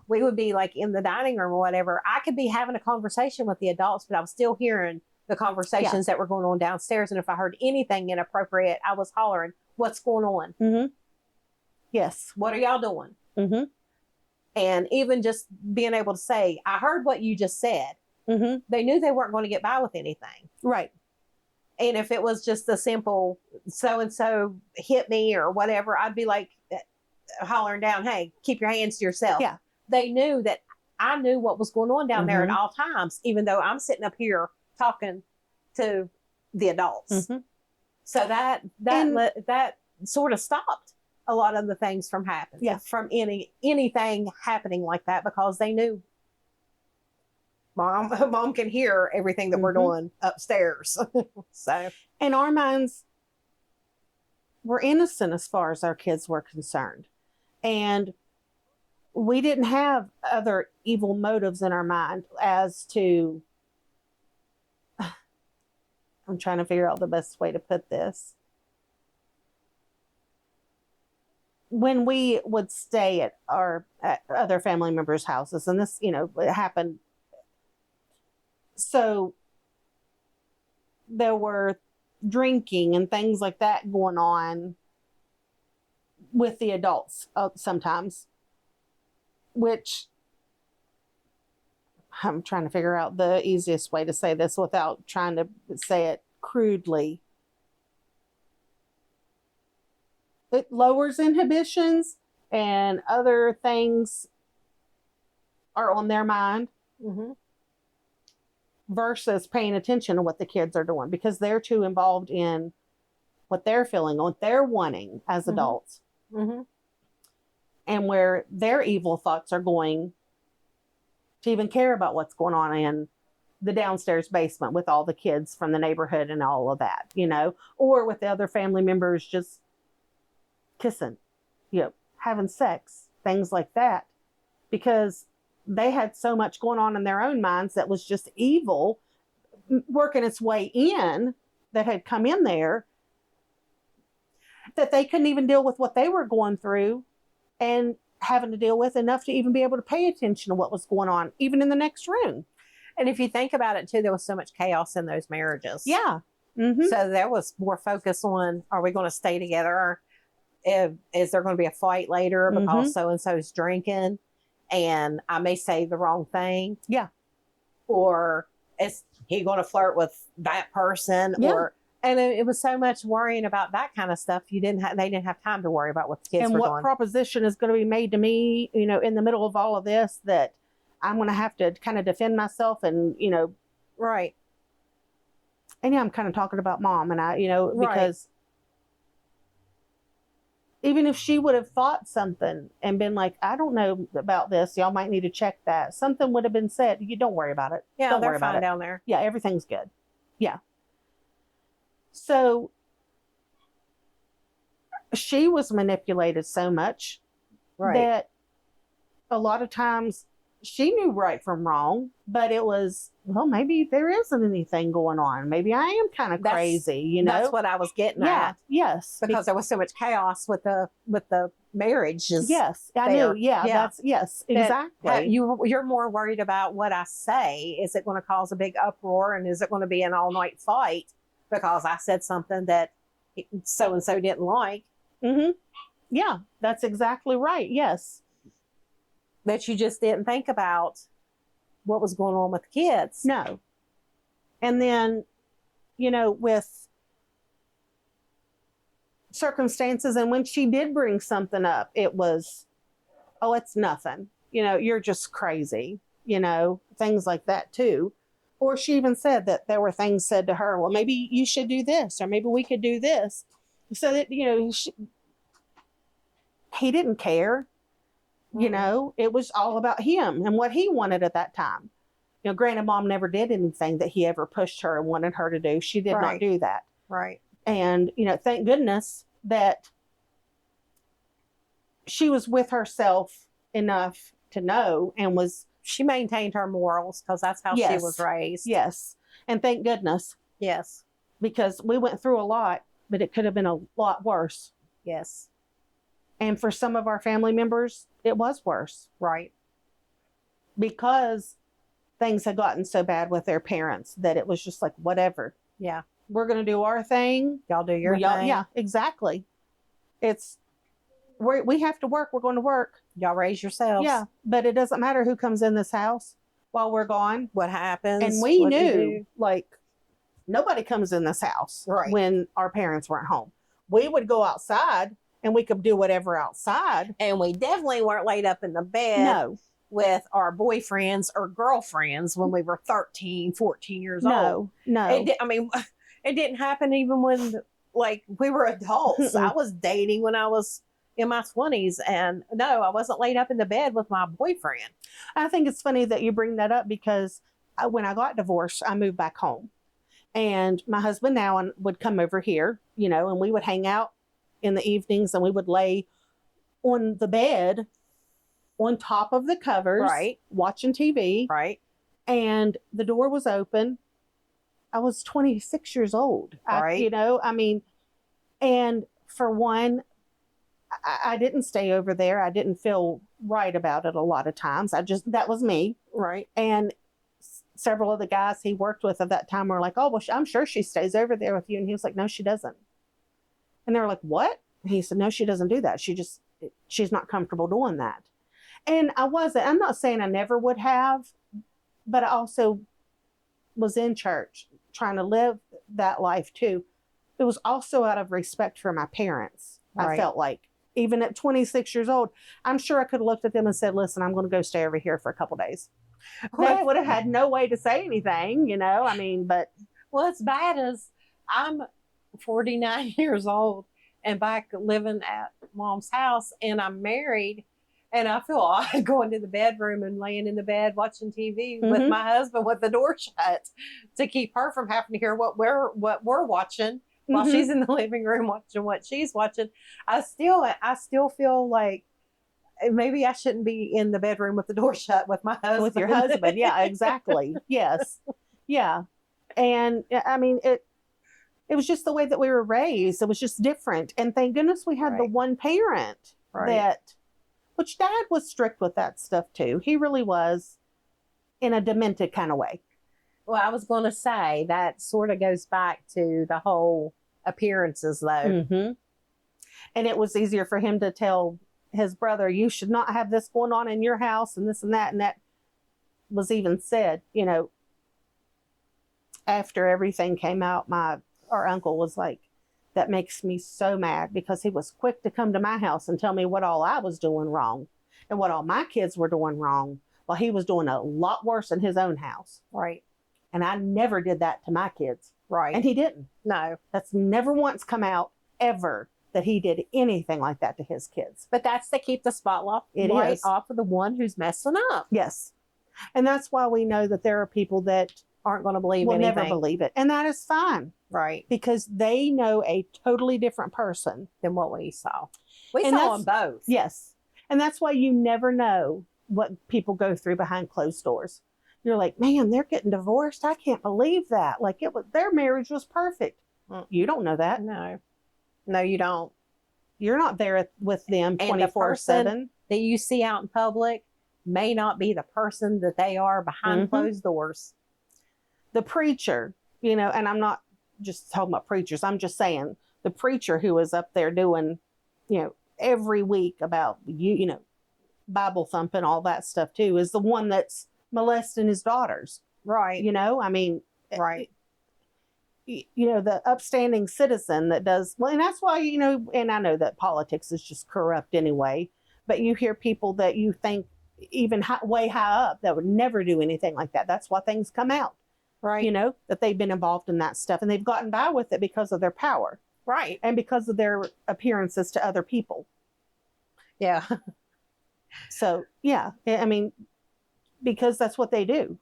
We would be like in the dining room or whatever. I could be having a conversation with the adults, but I was still hearing the conversations that were going on downstairs. And if I heard anything inappropriate, I was hollering, what's going on? Mm-hmm. Yes. What are y'all doing? Mm-hmm. And even just being able to say, I heard what you just said. Mm-hmm. They knew they weren't going to get by with anything. Right. And if it was just a simple so-and-so hit me or whatever, I'd be like hollering down, hey, keep your hands to yourself. Yeah. They knew that I knew what was going on down there at all times, even though I'm sitting up here talking to the adults. Mm-hmm. So that sort of stopped a lot of the things from happening. Yeah. From anything happening like that, because they knew mom can hear everything that we're doing upstairs. So, and our minds were innocent as far as our kids were concerned. And we didn't have other evil motives in our mind as to, I'm trying to figure out the best way to put this. When we would stay at other family members' houses, and this, it happened. So there were drinking and things like that going on with the adults sometimes. which I'm trying to figure out the easiest way to say this without trying to say it crudely. It lowers inhibitions and other things are on their mind versus paying attention to what the kids are doing because they're too involved in what they're feeling, what they're wanting as adults. And where their evil thoughts are going to even care about what's going on in the downstairs basement with all the kids from the neighborhood and all of that, you know, or with the other family members just kissing, you know, having sex, things like that, because they had so much going on in their own minds that was just evil working its way in that had come in there that they couldn't even deal with what they were going through and having to deal with enough to even be able to pay attention to what was going on, even in the next room. And if you think about it too, there was so much chaos in those marriages. Yeah. So there was more focus on, are we going to stay together? Is there going to be a fight later because so-and-so's drinking and I may say the wrong thing? Yeah. Or is he going to flirt with that person? Yeah. And it was so much worrying about that kind of stuff. They didn't have time to worry about what the kids and were what doing. proposition is going to be made to me, you know, in the middle of all of this that I'm going to have to kind of defend myself and, you know. Right. And yeah, I'm kind of talking about mom and I, you know, because even if she would have thought something and been like, I don't know about this, y'all might need to check that. Something would have been said. You don't worry about it. Yeah, don't they're worry about fine it. down there. Yeah, everything's good. Yeah. So she was manipulated so much that a lot of times she knew right from wrong, but it was, well, maybe there isn't anything going on. Maybe I am kind of crazy, you know? That's what I was getting at. Yes. Because there was so much chaos with the marriages. Yes, I there. knew. Yeah, that's, yes, exactly. You're more worried about what I say. Is it going to cause a big uproar and is it going to be an all-night fight because I said something that so-and-so didn't like? Yeah, that's exactly right. Yes. That you just didn't think about what was going on with the kids. No. And then, you know, with circumstances, and when she did bring something up, it was, oh, it's nothing. You know, you're just crazy. You know, things like that too. Or she even said that there were things said to her, well, maybe you should do this, or maybe we could do this. So that, you know, he didn't care. You know, it was all about him and what he wanted at that time. You know, granted, mom never did anything that he ever pushed her and wanted her to do. She did not do that. Right. And, you know, thank goodness that she was with herself enough to know and she maintained her morals because that's how she was raised. Yes. And thank goodness. Yes. Because we went through a lot, but it could have been a lot worse. Yes. And for some of our family members, it was worse. Right. Because things had gotten so bad with their parents that it was just like, whatever. Yeah. We're going to do our thing. Y'all do your thing. Yeah, exactly. We have to work. We're going to work. Y'all raise yourselves. Yeah. But it doesn't matter who comes in this house while we're gone. What happens. And we knew, like, nobody comes in this house when our parents weren't home. We would go outside and we could do whatever outside. And we definitely weren't laid up in the bed with our boyfriends or girlfriends when we were 13, 14 years old. No. It didn't happen even when, like, we were adults. I was dating when I was in my 20s. And no, I wasn't laid up in the bed with my boyfriend. I think it's funny that you bring that up because when I got divorced, I moved back home. And my husband now would come over here, you know, and we would hang out in the evenings and we would lay on the bed on top of the covers, watching TV. Right. And the door was open. I was 26 years old. Right. And for one, I didn't stay over there. I didn't feel right about it a lot of times. That was me. Right. And several of the guys he worked with at that time were like, oh, well, I'm sure she stays over there with you. And he was like, no, she doesn't. And they were like, what? And he said, no, she doesn't do that. She's not comfortable doing that. And I'm not saying I never would have, but I also was in church trying to live that life too. It was also out of respect for my parents. Right. I felt like, even at 26 years old, I'm sure I could have looked at them and said, listen, I'm going to go stay over here for a couple days. They would have had no way to say anything, you know, I mean, but. Well, as bad as I'm 49 years old and back living at mom's house, and I'm married, and I feel odd going to the bedroom and laying in the bed watching TV with my husband with the door shut to keep her from having to hear what we're watching while she's in the living room watching what she's watching. I still feel like maybe I shouldn't be in the bedroom with the door shut with my husband. With your husband. Yeah, exactly. Yes. Yeah. And I mean, it was just the way that we were raised. It was just different. And thank goodness we had the one parent that, which Dad was strict with that stuff too. He really was, in a demented kind of way. Well, I was going to say that sort of goes back to the whole appearances though. And it was easier for him to tell his brother, you should not have this going on in your house and this and that. And that was even said, you know, after everything came out, our uncle was like, that makes me so mad, because he was quick to come to my house and tell me what all I was doing wrong and what all my kids were doing wrong, while he was doing a lot worse in his own house. Right. And I never did that to my kids. Right. And he didn't. No. That's never once come out ever that he did anything like that to his kids. But that's to keep the spotlight off of the one who's messing up. Yes. And that's why we know that there are people that aren't going to believe will anything. never believe it. And that is fine. Right. Because they know a totally different person than what we saw. We and saw them both. Yes. And that's why you never know what people go through behind closed doors. You're like, man, they're getting divorced. I can't believe that. Like, their marriage was perfect. You don't know that. No, you don't. You're not there with them 24/7. That you see out in public may not be the person that they are behind closed doors. The preacher, you know, and I'm not just talking about preachers. I'm just saying the preacher who is up there doing, you know, every week about, you know, Bible thumping, all that stuff too, is the one that's molesting his daughters. Right. You know, I mean, right. You know, the upstanding citizen that does, well, and that's why, you know, and I know that politics is just corrupt anyway, but you hear people that you think even way high up that would never do anything like that. That's why things come out. Right. You know, that they've been involved in that stuff and they've gotten by with it because of their power. Right. And because of their appearances to other people. Yeah. So, yeah, I mean, because that's what they do.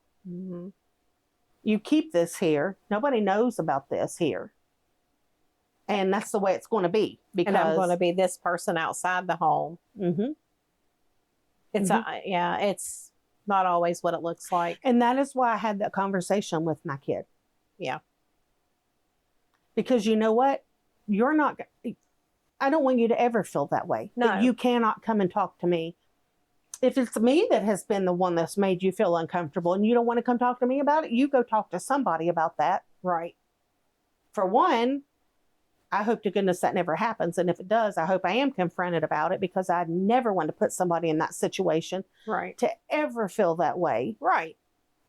You keep this here. Nobody knows about this here. And that's the way it's going to be. Because, and I'm going to be this person outside the home. It's it's not always what it looks like. And that is why I had that conversation with my kid. Yeah. Because you know what? I don't want you to ever feel that way. No. That you cannot come and talk to me. If it's me that has been the one that's made you feel uncomfortable and you don't want to come talk to me about it, you go talk to somebody about that. Right. For one, I hope to goodness that never happens. And if it does, I hope I am confronted about it, because I never want to put somebody in that situation to ever feel that way. Right.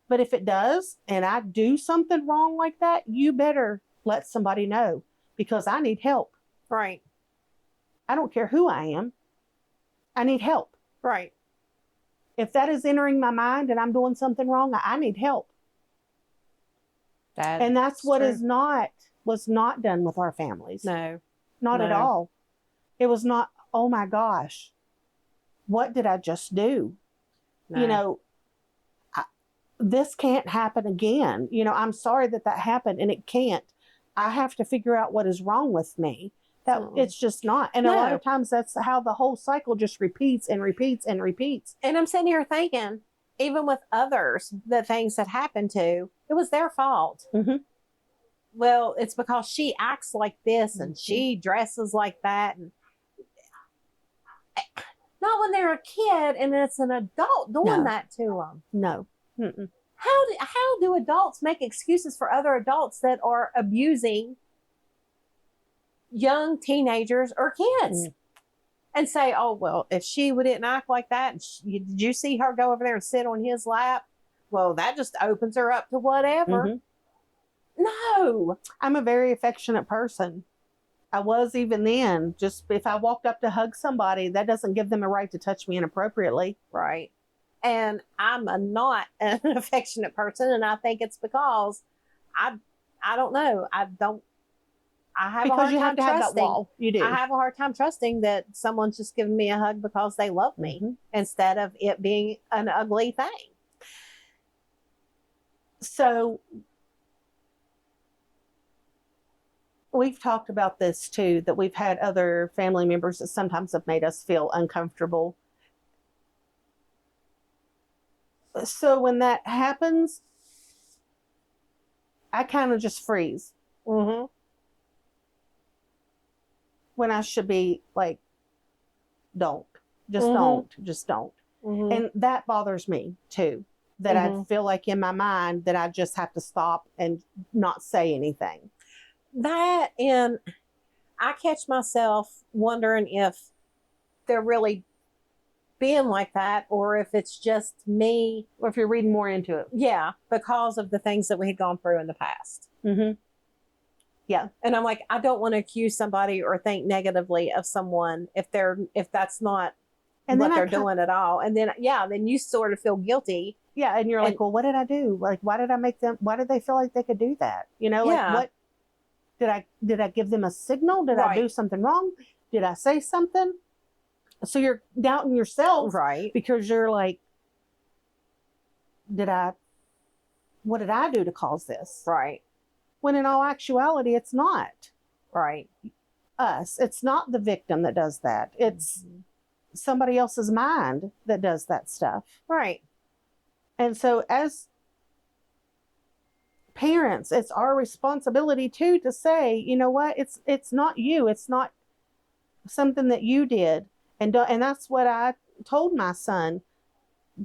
But if it does, and I do something wrong like that, you better let somebody know, because I need help. Right. I don't care who I am. I need help. Right. If that is entering my mind and I'm doing something wrong, I need help. And that's what was not done with our families. No. Not at all. It was not, oh my gosh, what did I just do? No. You know, this can't happen again. You know, I'm sorry that happened, and it can't. I have to figure out what is wrong with me. It's just not. And a lot of times that's how the whole cycle just repeats and repeats and repeats. And I'm sitting here thinking, even with others, the things that happened to, it was their fault. Well, it's because she acts like this and she dresses like that. And not when they're a kid and it's an adult doing that to them. No. How do adults make excuses for other adults that are abusing young teenagers or kids? and say, oh, well, if she didn't act like that, and did you see her go over there and sit on his lap? Well, that just opens her up to whatever. Mhm. No. I'm a very affectionate person. I was even then. Just if I walked up to hug somebody, that doesn't give them a right to touch me inappropriately. Right. And I'm not an affectionate person, and I think it's because I don't know. I have Because a hard you time have to have that trusting. wall. You do. I have a hard time trusting that someone's just giving me a hug because they love me Mhm. instead of it being an ugly thing. So we've talked about this too, that we've had other family members that sometimes have made us feel uncomfortable. So when that happens, I kind of just freeze Mm-hmm. when I should be like, don't, just Mhm. don't, just don't. Mm-hmm. And that bothers me too, that I Mhm. feel like in my mind that I just have to stop and not say anything. That, and I catch myself wondering if they're really being like that or if it's just me. Or if you're reading more into it. Yeah, because of the things that we had gone through in the past. Mm-hmm. Yeah. And I'm like, I don't want to accuse somebody or think negatively of someone if that's not And what then they're doing at all. And then, then you sort of feel guilty. Yeah, and you're like, And- well, what did I do? Like, why did I make them? Why did they feel like they could do that? You know, like Yeah. what did I give them a signal? Did I Right. do something wrong? Did I say something? So you're doubting yourself Right. because you're like, what did I do to cause this? Right. When in all actuality, it's not Right. us. It's not the victim that does that. It's somebody else's mind that does that stuff. Right. And so as parents, it's our responsibility too to say, you know what, it's not you. It's not something that you did. And that's what I told my son.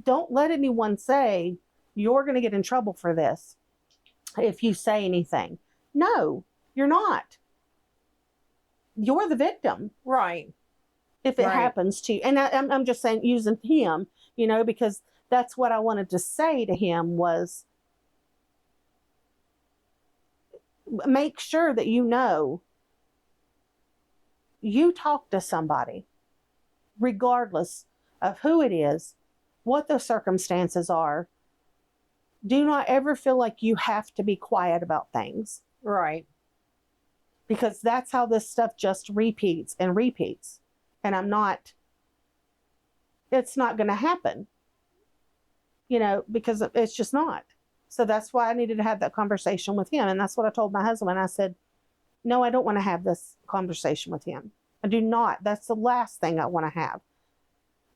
Don't let anyone say you're going to get in trouble for this if you say anything. No, you're not. You're the victim. Right. If it Right. happens to you. And I'm just saying, using him, you know, because that's what I wanted to say to him was, make sure that you know, you talk to somebody, regardless of who it is, what the circumstances are. Do not ever feel like you have to be quiet about things, Right. because that's how this stuff just repeats and repeats. And it's not going to happen, you know, because it's just not. So that's why I needed to have that conversation with him. And that's what I told my husband. I said, no, I don't want to have this conversation with him. I do not. That's the last thing I want to have.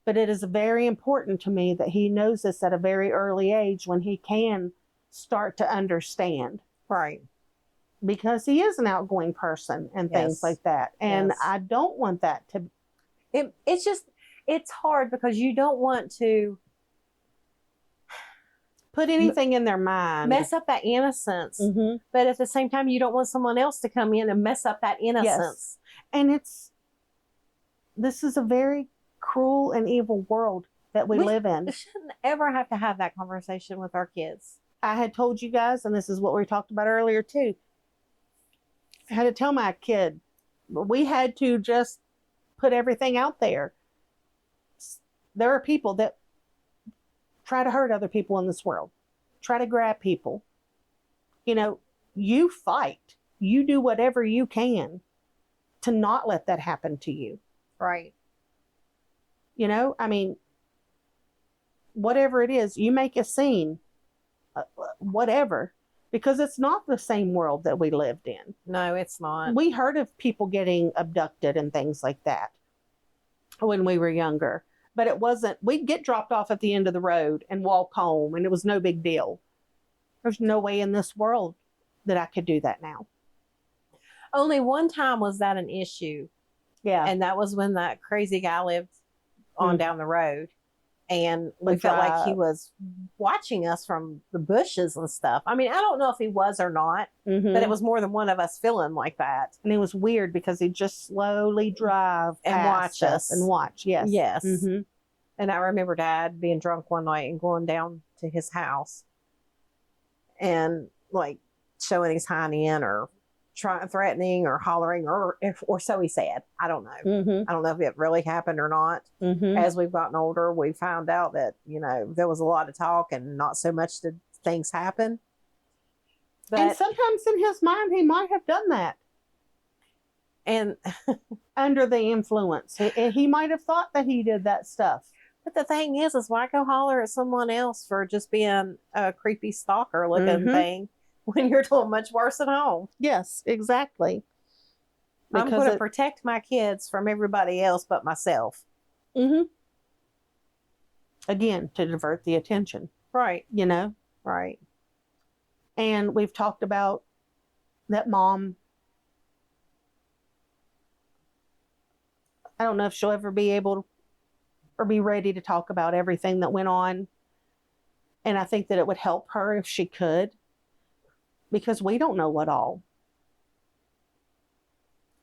But it is very important to me that he knows this at a very early age when he can start to understand. Right. Because he is an outgoing person and things Yes. like that. And Yes. I don't want that to. It's hard because you don't want to Put anything in their mind. mess up that innocence, Mm-hmm. but at the same time, you don't want someone else to come in and mess up that innocence. And this is a very cruel and evil world that we live in. We shouldn't ever have to have that conversation with our kids. I had told you guys, and this is what we talked about earlier too. I had to tell my kid, we had to just put everything out there. There are people that try to hurt other people in this world, try to grab people. You know, you fight. You do whatever you can to not let that happen to you. Right. You know, I mean, whatever it is, you make a scene, whatever, because it's not the same world that we lived in. No, it's not. We heard of people getting abducted and things like that when we were younger, but it wasn't, we'd get dropped off at the end of the road and walk home, and it was no big deal. There's no way in this world that I could do that now. Only one time was that an issue, Yeah. and that was when that crazy guy lived on down the road. and we Would felt like he drive. was watching us from the bushes and stuff. I mean, I don't know if he was or not, but it was more than one of us feeling like that. And it was weird because he'd just slowly drive And past watch us. and watch. Yes. Yes. Mm-hmm. And I remember Dad being drunk one night and going down to his house and like showing his hind end or threatening or hollering, or so he said. I don't know. Mm-hmm. I don't know if it really happened or not. Mm-hmm. As we've gotten older, we found out that, there was a lot of talk and not so much did things happen. But, And sometimes in his mind, he might have done that and under the influence. He might have thought that he did that stuff. but the thing is why go holler at someone else for just being a creepy stalker looking Mhm. thing when you're doing much worse at home? Yes, exactly. I'm Because going to protect my kids from everybody else but myself. again, to divert the attention, Right, right. And we've talked about that mom. I don't know if she'll ever be able to, or be ready to talk about everything that went on. And I think that it would help her if she could, because we don't know what all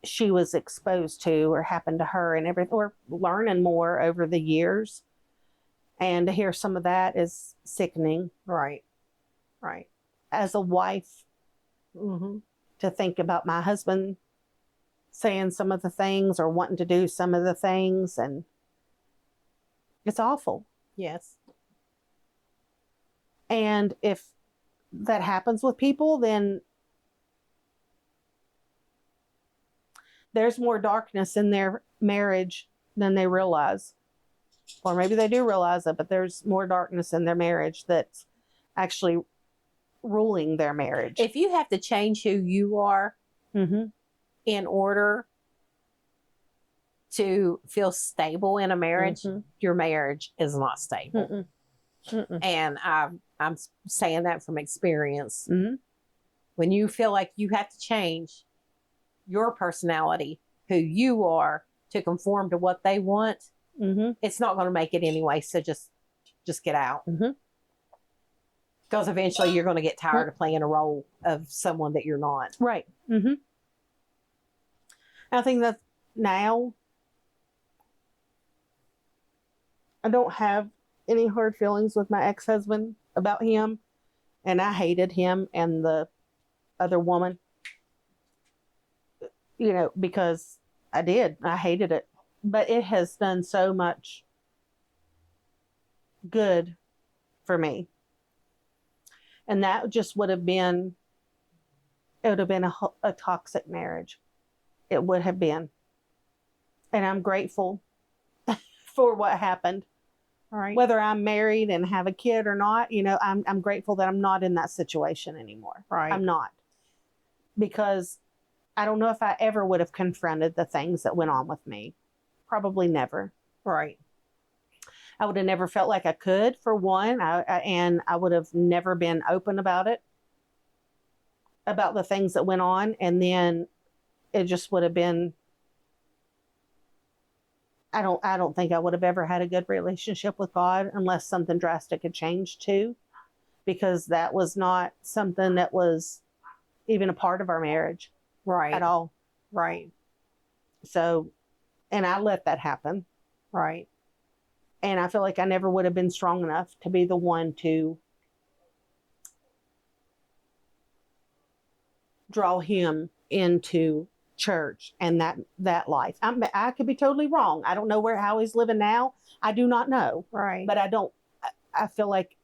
she was exposed to or happened to her and everything. We're learning more over the years. And to hear some of that is sickening. Right. As a wife, Mm-hmm. to think about my husband saying some of the things or wanting to do some of the things, and it's awful. Yes. And if that happens with people, then there's more darkness in their marriage than they realize. Or maybe they do realize it, but there's more darkness in their marriage that's actually ruling their marriage. If you have to change who you are Mm-hmm. in order to feel stable in a marriage, Mm-hmm. your marriage is not stable. Mm-mm. Mm-mm. And I'm saying that from experience. Mm-hmm. When you feel like you have to change your personality, who you are, to conform to what they want, Mm-hmm. it's not going to make it anyway. So just get out. Mm-hmm. Because eventually you're going to get tired of playing a role of someone that you're not. Right. Mm-hmm. I think that now I don't have any hard feelings with my ex-husband about him, and I hated him and the other woman, because I hated it, but it has done so much good for me. And that just would have been a toxic marriage. It would have been. And I'm grateful for what happened. Right. Whether I'm married and have a kid or not, I'm grateful that I'm not in that situation anymore. Right. I'm not. Because I don't know if I ever would have confronted the things that went on with me. Probably never. Right. I would have never felt like I could, for one, and I would have never been open about it, about the things that went on. And then it just would have been, I don't think I would have ever had a good relationship with God unless something drastic had changed too, because that was not something that was even a part of our marriage Right. at all. Right. So, and I let that happen. Right. And I feel like I never would have been strong enough to be the one to draw him into church and that life. I could be totally wrong. I don't know how he's living now. I do not know. Right. But I feel like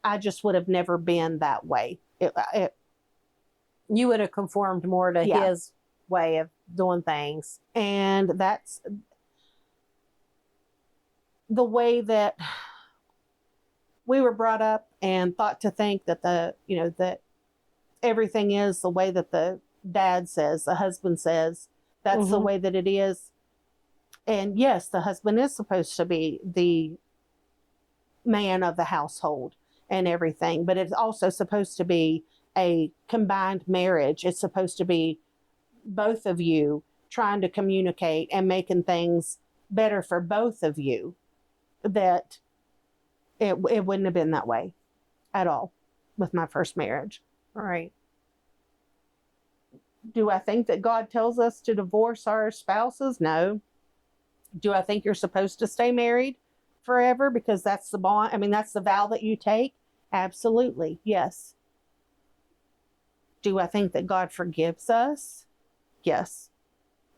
I just would have never been that way. You would have conformed more to Yeah. his way of doing things. And that's the way that we were brought up and thought to think that that everything is the way that the dad says, the husband says, that's the Mhm. way that it is. And yes, the husband is supposed to be the man of the household and everything, but it's also supposed to be a combined marriage. It's supposed to be both of you trying to communicate and making things better for both of you. That it wouldn't have been that way at all with my first marriage. Right. Do I think that God tells us to divorce our spouses? No. Do I think you're supposed to stay married forever because that's the bond? I mean, that's the vow that you take? Absolutely. Yes. Do I think that God forgives us? Yes.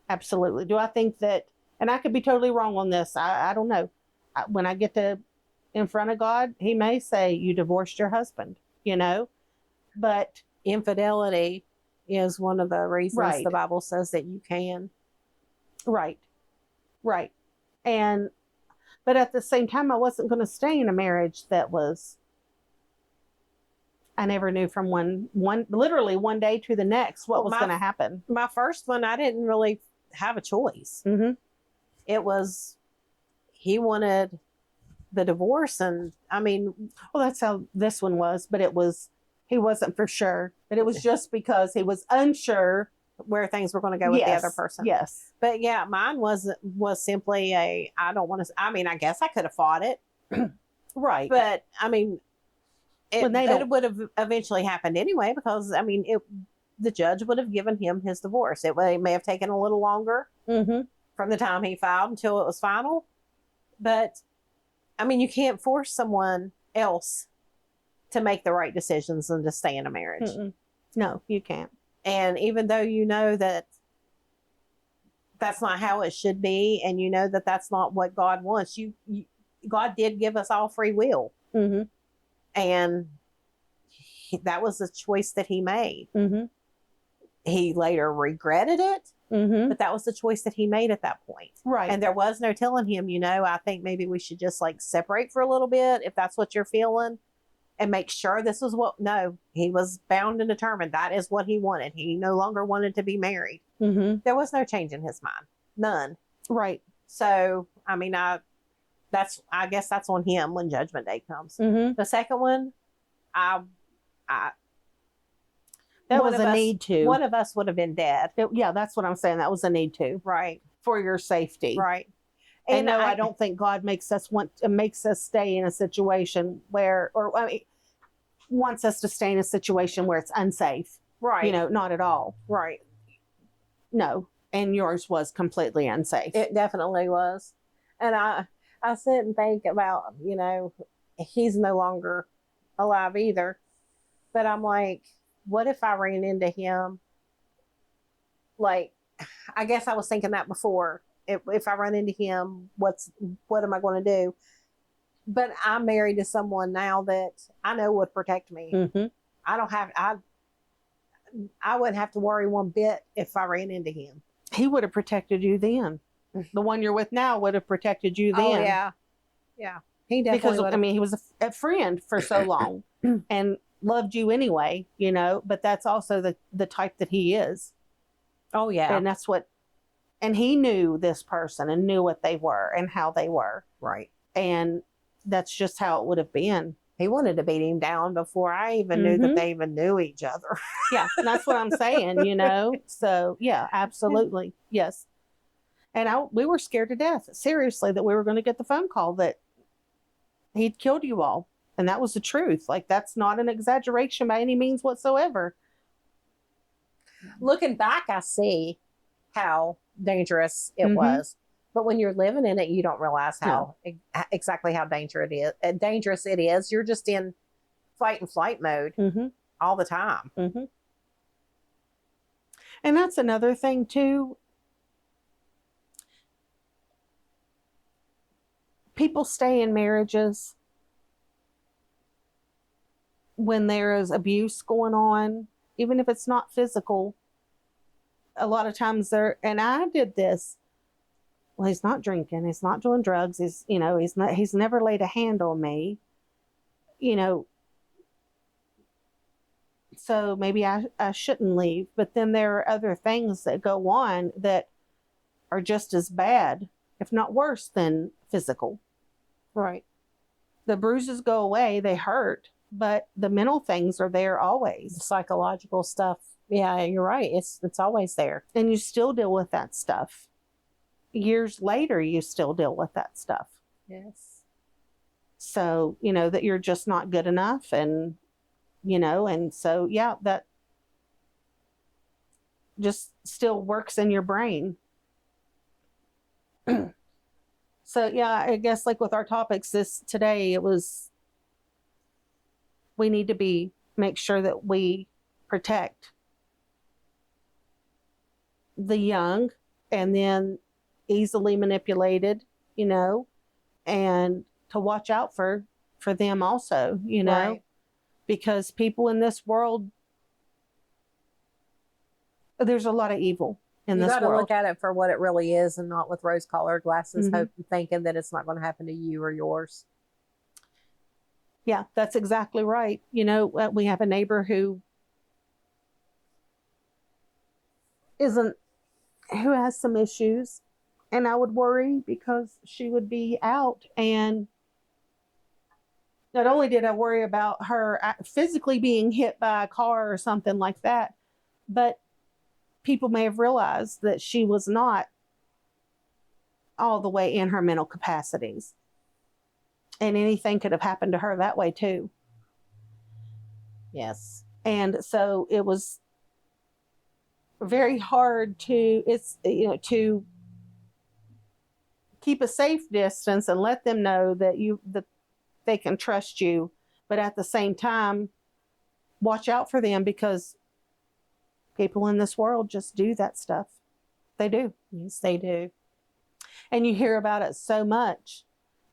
Absolutely. Do I think that, and I could be totally wrong on this. I don't know. When I get to in front of God, he may say, you divorced your husband, you know, but Infidelity is one of the reasons Right. the Bible says that you can. right. Right. And, but at the same time, I wasn't going to stay in a marriage that was, I never knew from literally one day to the next what Well, was going to happen. My first one, I didn't really have a choice. Mm-hmm. It was, he wanted the divorce. And I mean, Well, that's how this one was, but he wasn't for sure. But it was just because he was unsure where things were going to go with the other person. Yes. But yeah, mine was simply I don't want to, I mean, I guess I could have fought it. Right. But I mean, When they it don't- would have eventually happened anyway, because I mean, the judge would have given him his divorce. It may have taken a little longer Mm-hmm. from the time he filed until it was final. But I mean, you can't force someone else to make the right decisions and to stay in a marriage. Mm-mm. No, you can't. And even though you know that that's not how it should be, and you know that that's not what God wants, God did give us all free will. Mm-hmm. And that was the choice that he made. Mm-hmm. He later regretted it, Mm-hmm. but that was the choice that he made at that point. Right. And there was no telling him, I think maybe we should just like separate for a little bit if that's what you're feeling, and make sure this is what. No, he was bound and determined. That is what he wanted. He no longer wanted to be married. Mm-hmm. There was no change in his mind. None. Right. So, I mean, I guess that's on him when Judgment Day comes. Mm-hmm. The second one, That one was of a us- need to. one of us would have been dead. Yeah, that's what I'm saying. That was a need to Right. for your safety. Right. And no, I don't think God makes us stay in a situation where, wants us to stay in a situation where it's unsafe. Right. You know, not at all. Right. No. And yours was completely unsafe. It definitely was. And I sit and think about, he's no longer alive either. But I'm like, what if I ran into him? Like, I guess I was thinking that before. If I run into him, what am I going to do? But I'm married to someone now that I know would protect me. Mm-hmm. I wouldn't have to worry one bit if I ran into him. He would have protected you then. The one you're with now would have protected you then. Oh, yeah. Yeah. He definitely Because, would have. he was a friend for so long and loved you anyway, but that's also the type that he is. Oh, yeah. And that's and he knew this person and knew what they were and how they were. Right. And that's just how it would have been. He wanted to beat him down before I even knew that Mhm. they even knew each other. Yeah, that's what I'm saying, So, yeah, absolutely. Yes. And we were scared to death, seriously, that we were going to get the phone call that he'd killed you all. And that was the truth. Like, that's not an exaggeration by any means whatsoever. Looking back, I see how dangerous it Mhm. was. But when you're living in it, you don't realize exactly how dangerous it is. You're just in fight and flight mode Mm-hmm. all the time. Mm-hmm. And that's another thing, too. People stay in marriages when there is abuse going on, even if it's not physical. A lot of times and I did this. Well, he's not drinking. He's not doing drugs. He's never laid a hand on me, so maybe I shouldn't leave. But then there are other things that go on that are just as bad, if not worse than physical. Right. The bruises go away, they hurt, but the mental things are there The always. psychological stuff. Yeah, you're right. It's always there. And you still deal with that stuff. Years later, you still deal with that stuff. Yes. So, you know, that you're just not good enough. And, you know, and so, yeah, that just still works in your brain. So, yeah, I guess like with our topics today, it was, we need to make sure that we protect the young and then easily manipulated, you know, and to watch out for them also, you know, Right. because people in this world, there's a lot of evil in You this got to world. look at it for what it really is and not with rose-colored glasses, Mhm. thinking that it's not going to happen to you or yours. Yeah, that's exactly right. You know, we have a neighbor who has some issues, and I would worry because she would be out, and not only did I worry about her physically being hit by a car or something like that, but people may have realized that she was not all the way in her mental capacities. And anything could have happened to her that way too. Yes. And so it was very hard to keep a safe distance and let them know that they can trust you, but at the same time watch out for them, because people in this world just do that stuff. They do. Yes, they do. And you hear about it so much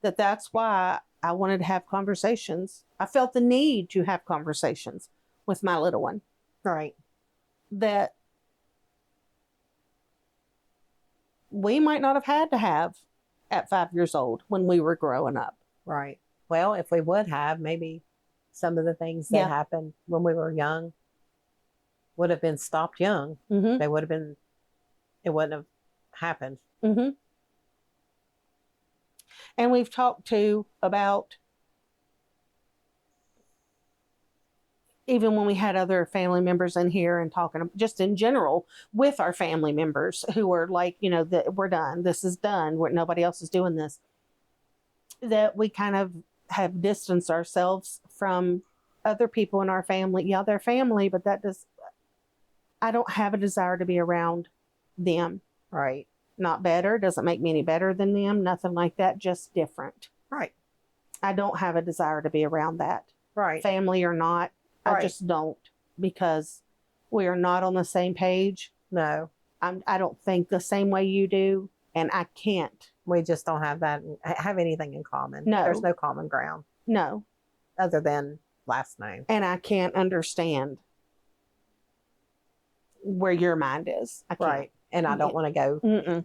that's why I wanted to have conversations. I felt the need to have conversations with my little one. Right. That we might not have had to have at 5 years old when we were growing up. Right. Well, if we would have, maybe some of the things that happened when we were young would have been stopped young. Mm-hmm. It wouldn't have happened. Mm-hmm. And we've talked too about, even when we had other family members in here and talking just in general with our family members who were like, you know, that we're done. This is done. Nobody else is doing this. That we kind of have distanced ourselves from other people in our family. Yeah, they're family, but I don't have a desire to be around them. Right. Not better. Doesn't make me any better than them. Nothing like that. Just different. Right. I don't have a desire to be around that. Right. Family or not. Right. I just don't, because we are not on the same page. No. I don't think the same way you do, and I can't. We just don't have anything in common. No. There's no common ground. No. Other than last name. And I can't understand where your mind is. I can't. Right. And I don't want to go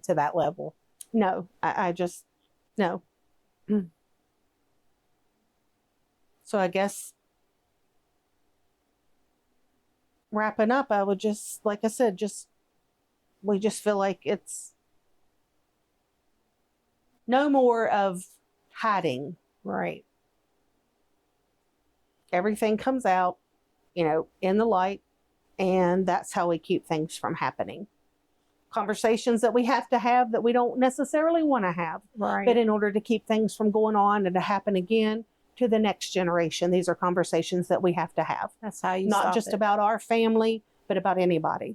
to that level. No. I just, no. So I guess wrapping up, I would just, like I said, we just feel like it's no more of hiding. Right. Everything comes out, you know, in the light, and that's how we keep things from happening. Conversations that we have to have that we don't necessarily want to have. Right. But in order to keep things from going on and to happen again to the next generation, these are conversations that we have to have. That's how you not stop just it. about our family, but about anybody.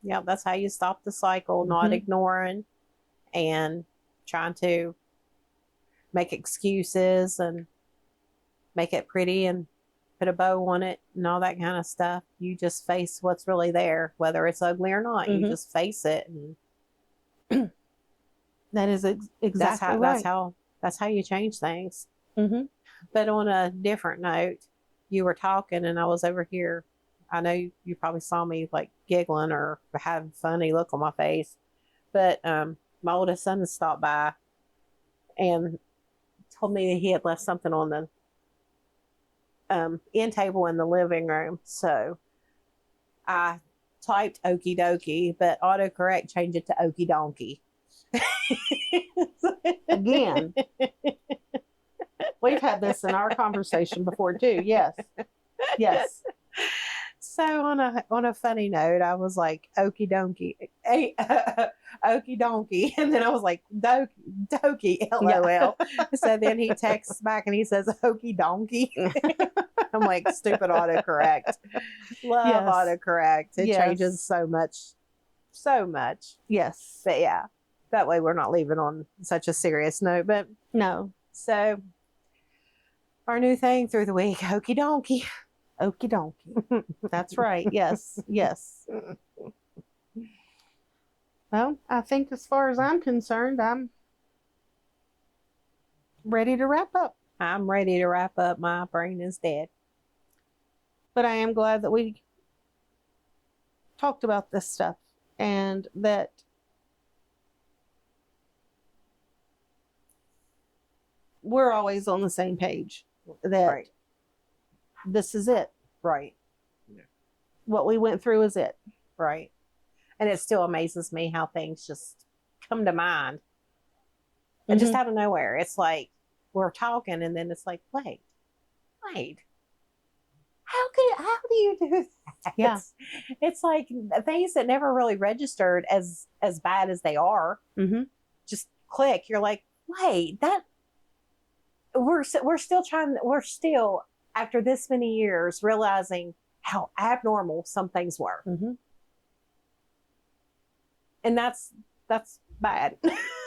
Yeah, that's how you stop the cycle, not ignoring and trying to make excuses and make it pretty and put a bow on it and all that kind of stuff. You just face what's really there, whether it's ugly or not. You just face it, and that is exactly right. That's how you change things. Mm-hmm. But on a different note, you were talking, and I was over here. I know you probably saw me like giggling or having a funny look on my face, but my oldest son stopped by and told me that he had left something on the end table in the living room. So I typed okie dokie, but autocorrect changed it to okie donkey. Again, we've had this in our conversation before too. Yes. So on a funny note, I was like, okie dokie, hey, okie dokie. And then I was like, dokie, LOL. So then he texts back and he says, okie donkey. I'm like, stupid autocorrect. Love Yes. autocorrect. It Yes. changes so much. So much. Yes. But yeah, that way we're not leaving on such a serious note. But No. so our new thing through the week, okie donkey. Okie dokie. That's right. Yes. Yes. Well, I think as far as I'm concerned, I'm ready to wrap up. I'm ready to wrap up. My brain is dead. But I am glad that we talked about this stuff and that we're always on the same page. That Right. this is it. Right. What we went through is it. Right. And it still amazes me how things just come to mind. And just out of nowhere. It's like we're talking and then it's like, wait. How do you do that? Yeah. It's like things that never really registered as bad as they are. Mm-hmm. Just click. You're like, wait, that we're still after this many years realizing how abnormal some things were. Mm-hmm. And that's bad.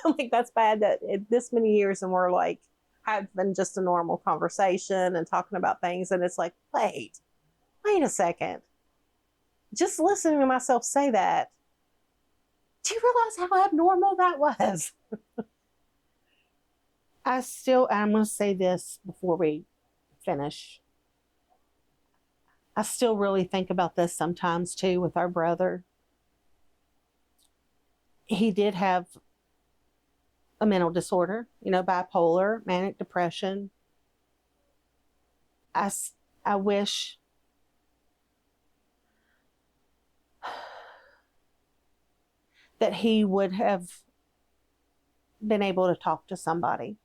Like that's bad that this many years and we're like having just a normal conversation and talking about things and it's like, wait a second. Just listening to myself say that, do you realize how abnormal that was? I'm going to say this before we finish. I still really think about this sometimes too with our brother. He did have a mental disorder, bipolar, manic depression. I wish that he would have been able to talk to somebody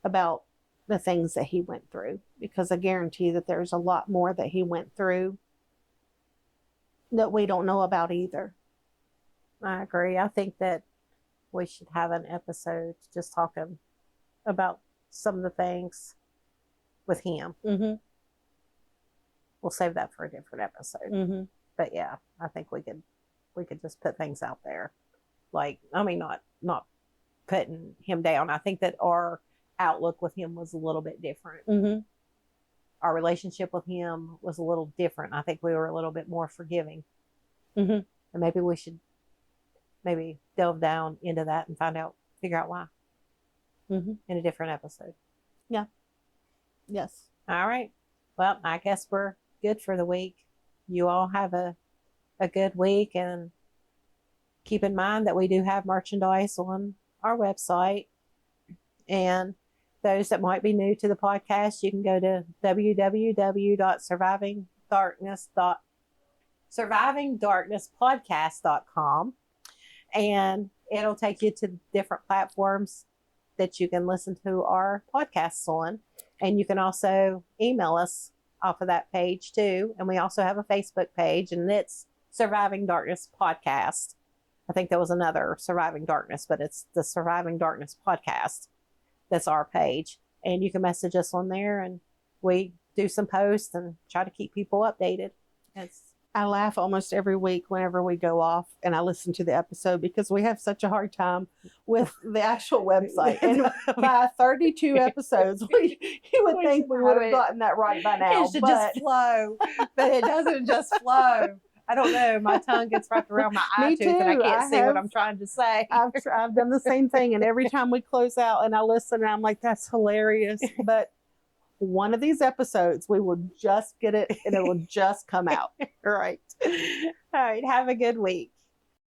about the things that he went through, because I guarantee that there's a lot more that he went through that we don't know about either. I agree. I think that we should have an episode just talking about some of the things with him. Mm-hmm. We'll save that for a different episode. Mm-hmm. But yeah, I think we could just put things out there. Like, I mean, not putting him down. I think that our outlook with him was a little bit different. Mm-hmm. Our relationship with him was a little different. I think we were a little bit more forgiving. Mm-hmm. And maybe we should delve down into that and figure out why Mm-hmm. in a different episode. Yeah. Yes. All right. Well, I guess we're good for the week. You all have a good week, and keep in mind that we do have merchandise on our website. And those that might be new to the podcast, you can go to survivingdarknesspodcast.com, and it'll take you to different platforms that you can listen to our podcasts on. And you can also email us off of that page too. And we also have a Facebook page, and it's Surviving Darkness Podcast. I think there was another Surviving Darkness, but it's the Surviving Darkness Podcast. That's our page. And you can message us on there, and we do some posts and try to keep people updated. I laugh almost every week whenever we go off and I listen to the episode, because we have such a hard time with the actual website. And by 32 episodes, you would think we would have gotten that right by now. It should just flow, but it doesn't just flow. I don't know. My tongue gets wrapped around my eye tooth and I can't see what I'm trying to say. I've done the same thing. And every time we close out and I listen, and I'm like, that's hilarious. But one of these episodes, we will just get it and it will just come out. Right. All right. Have a good week.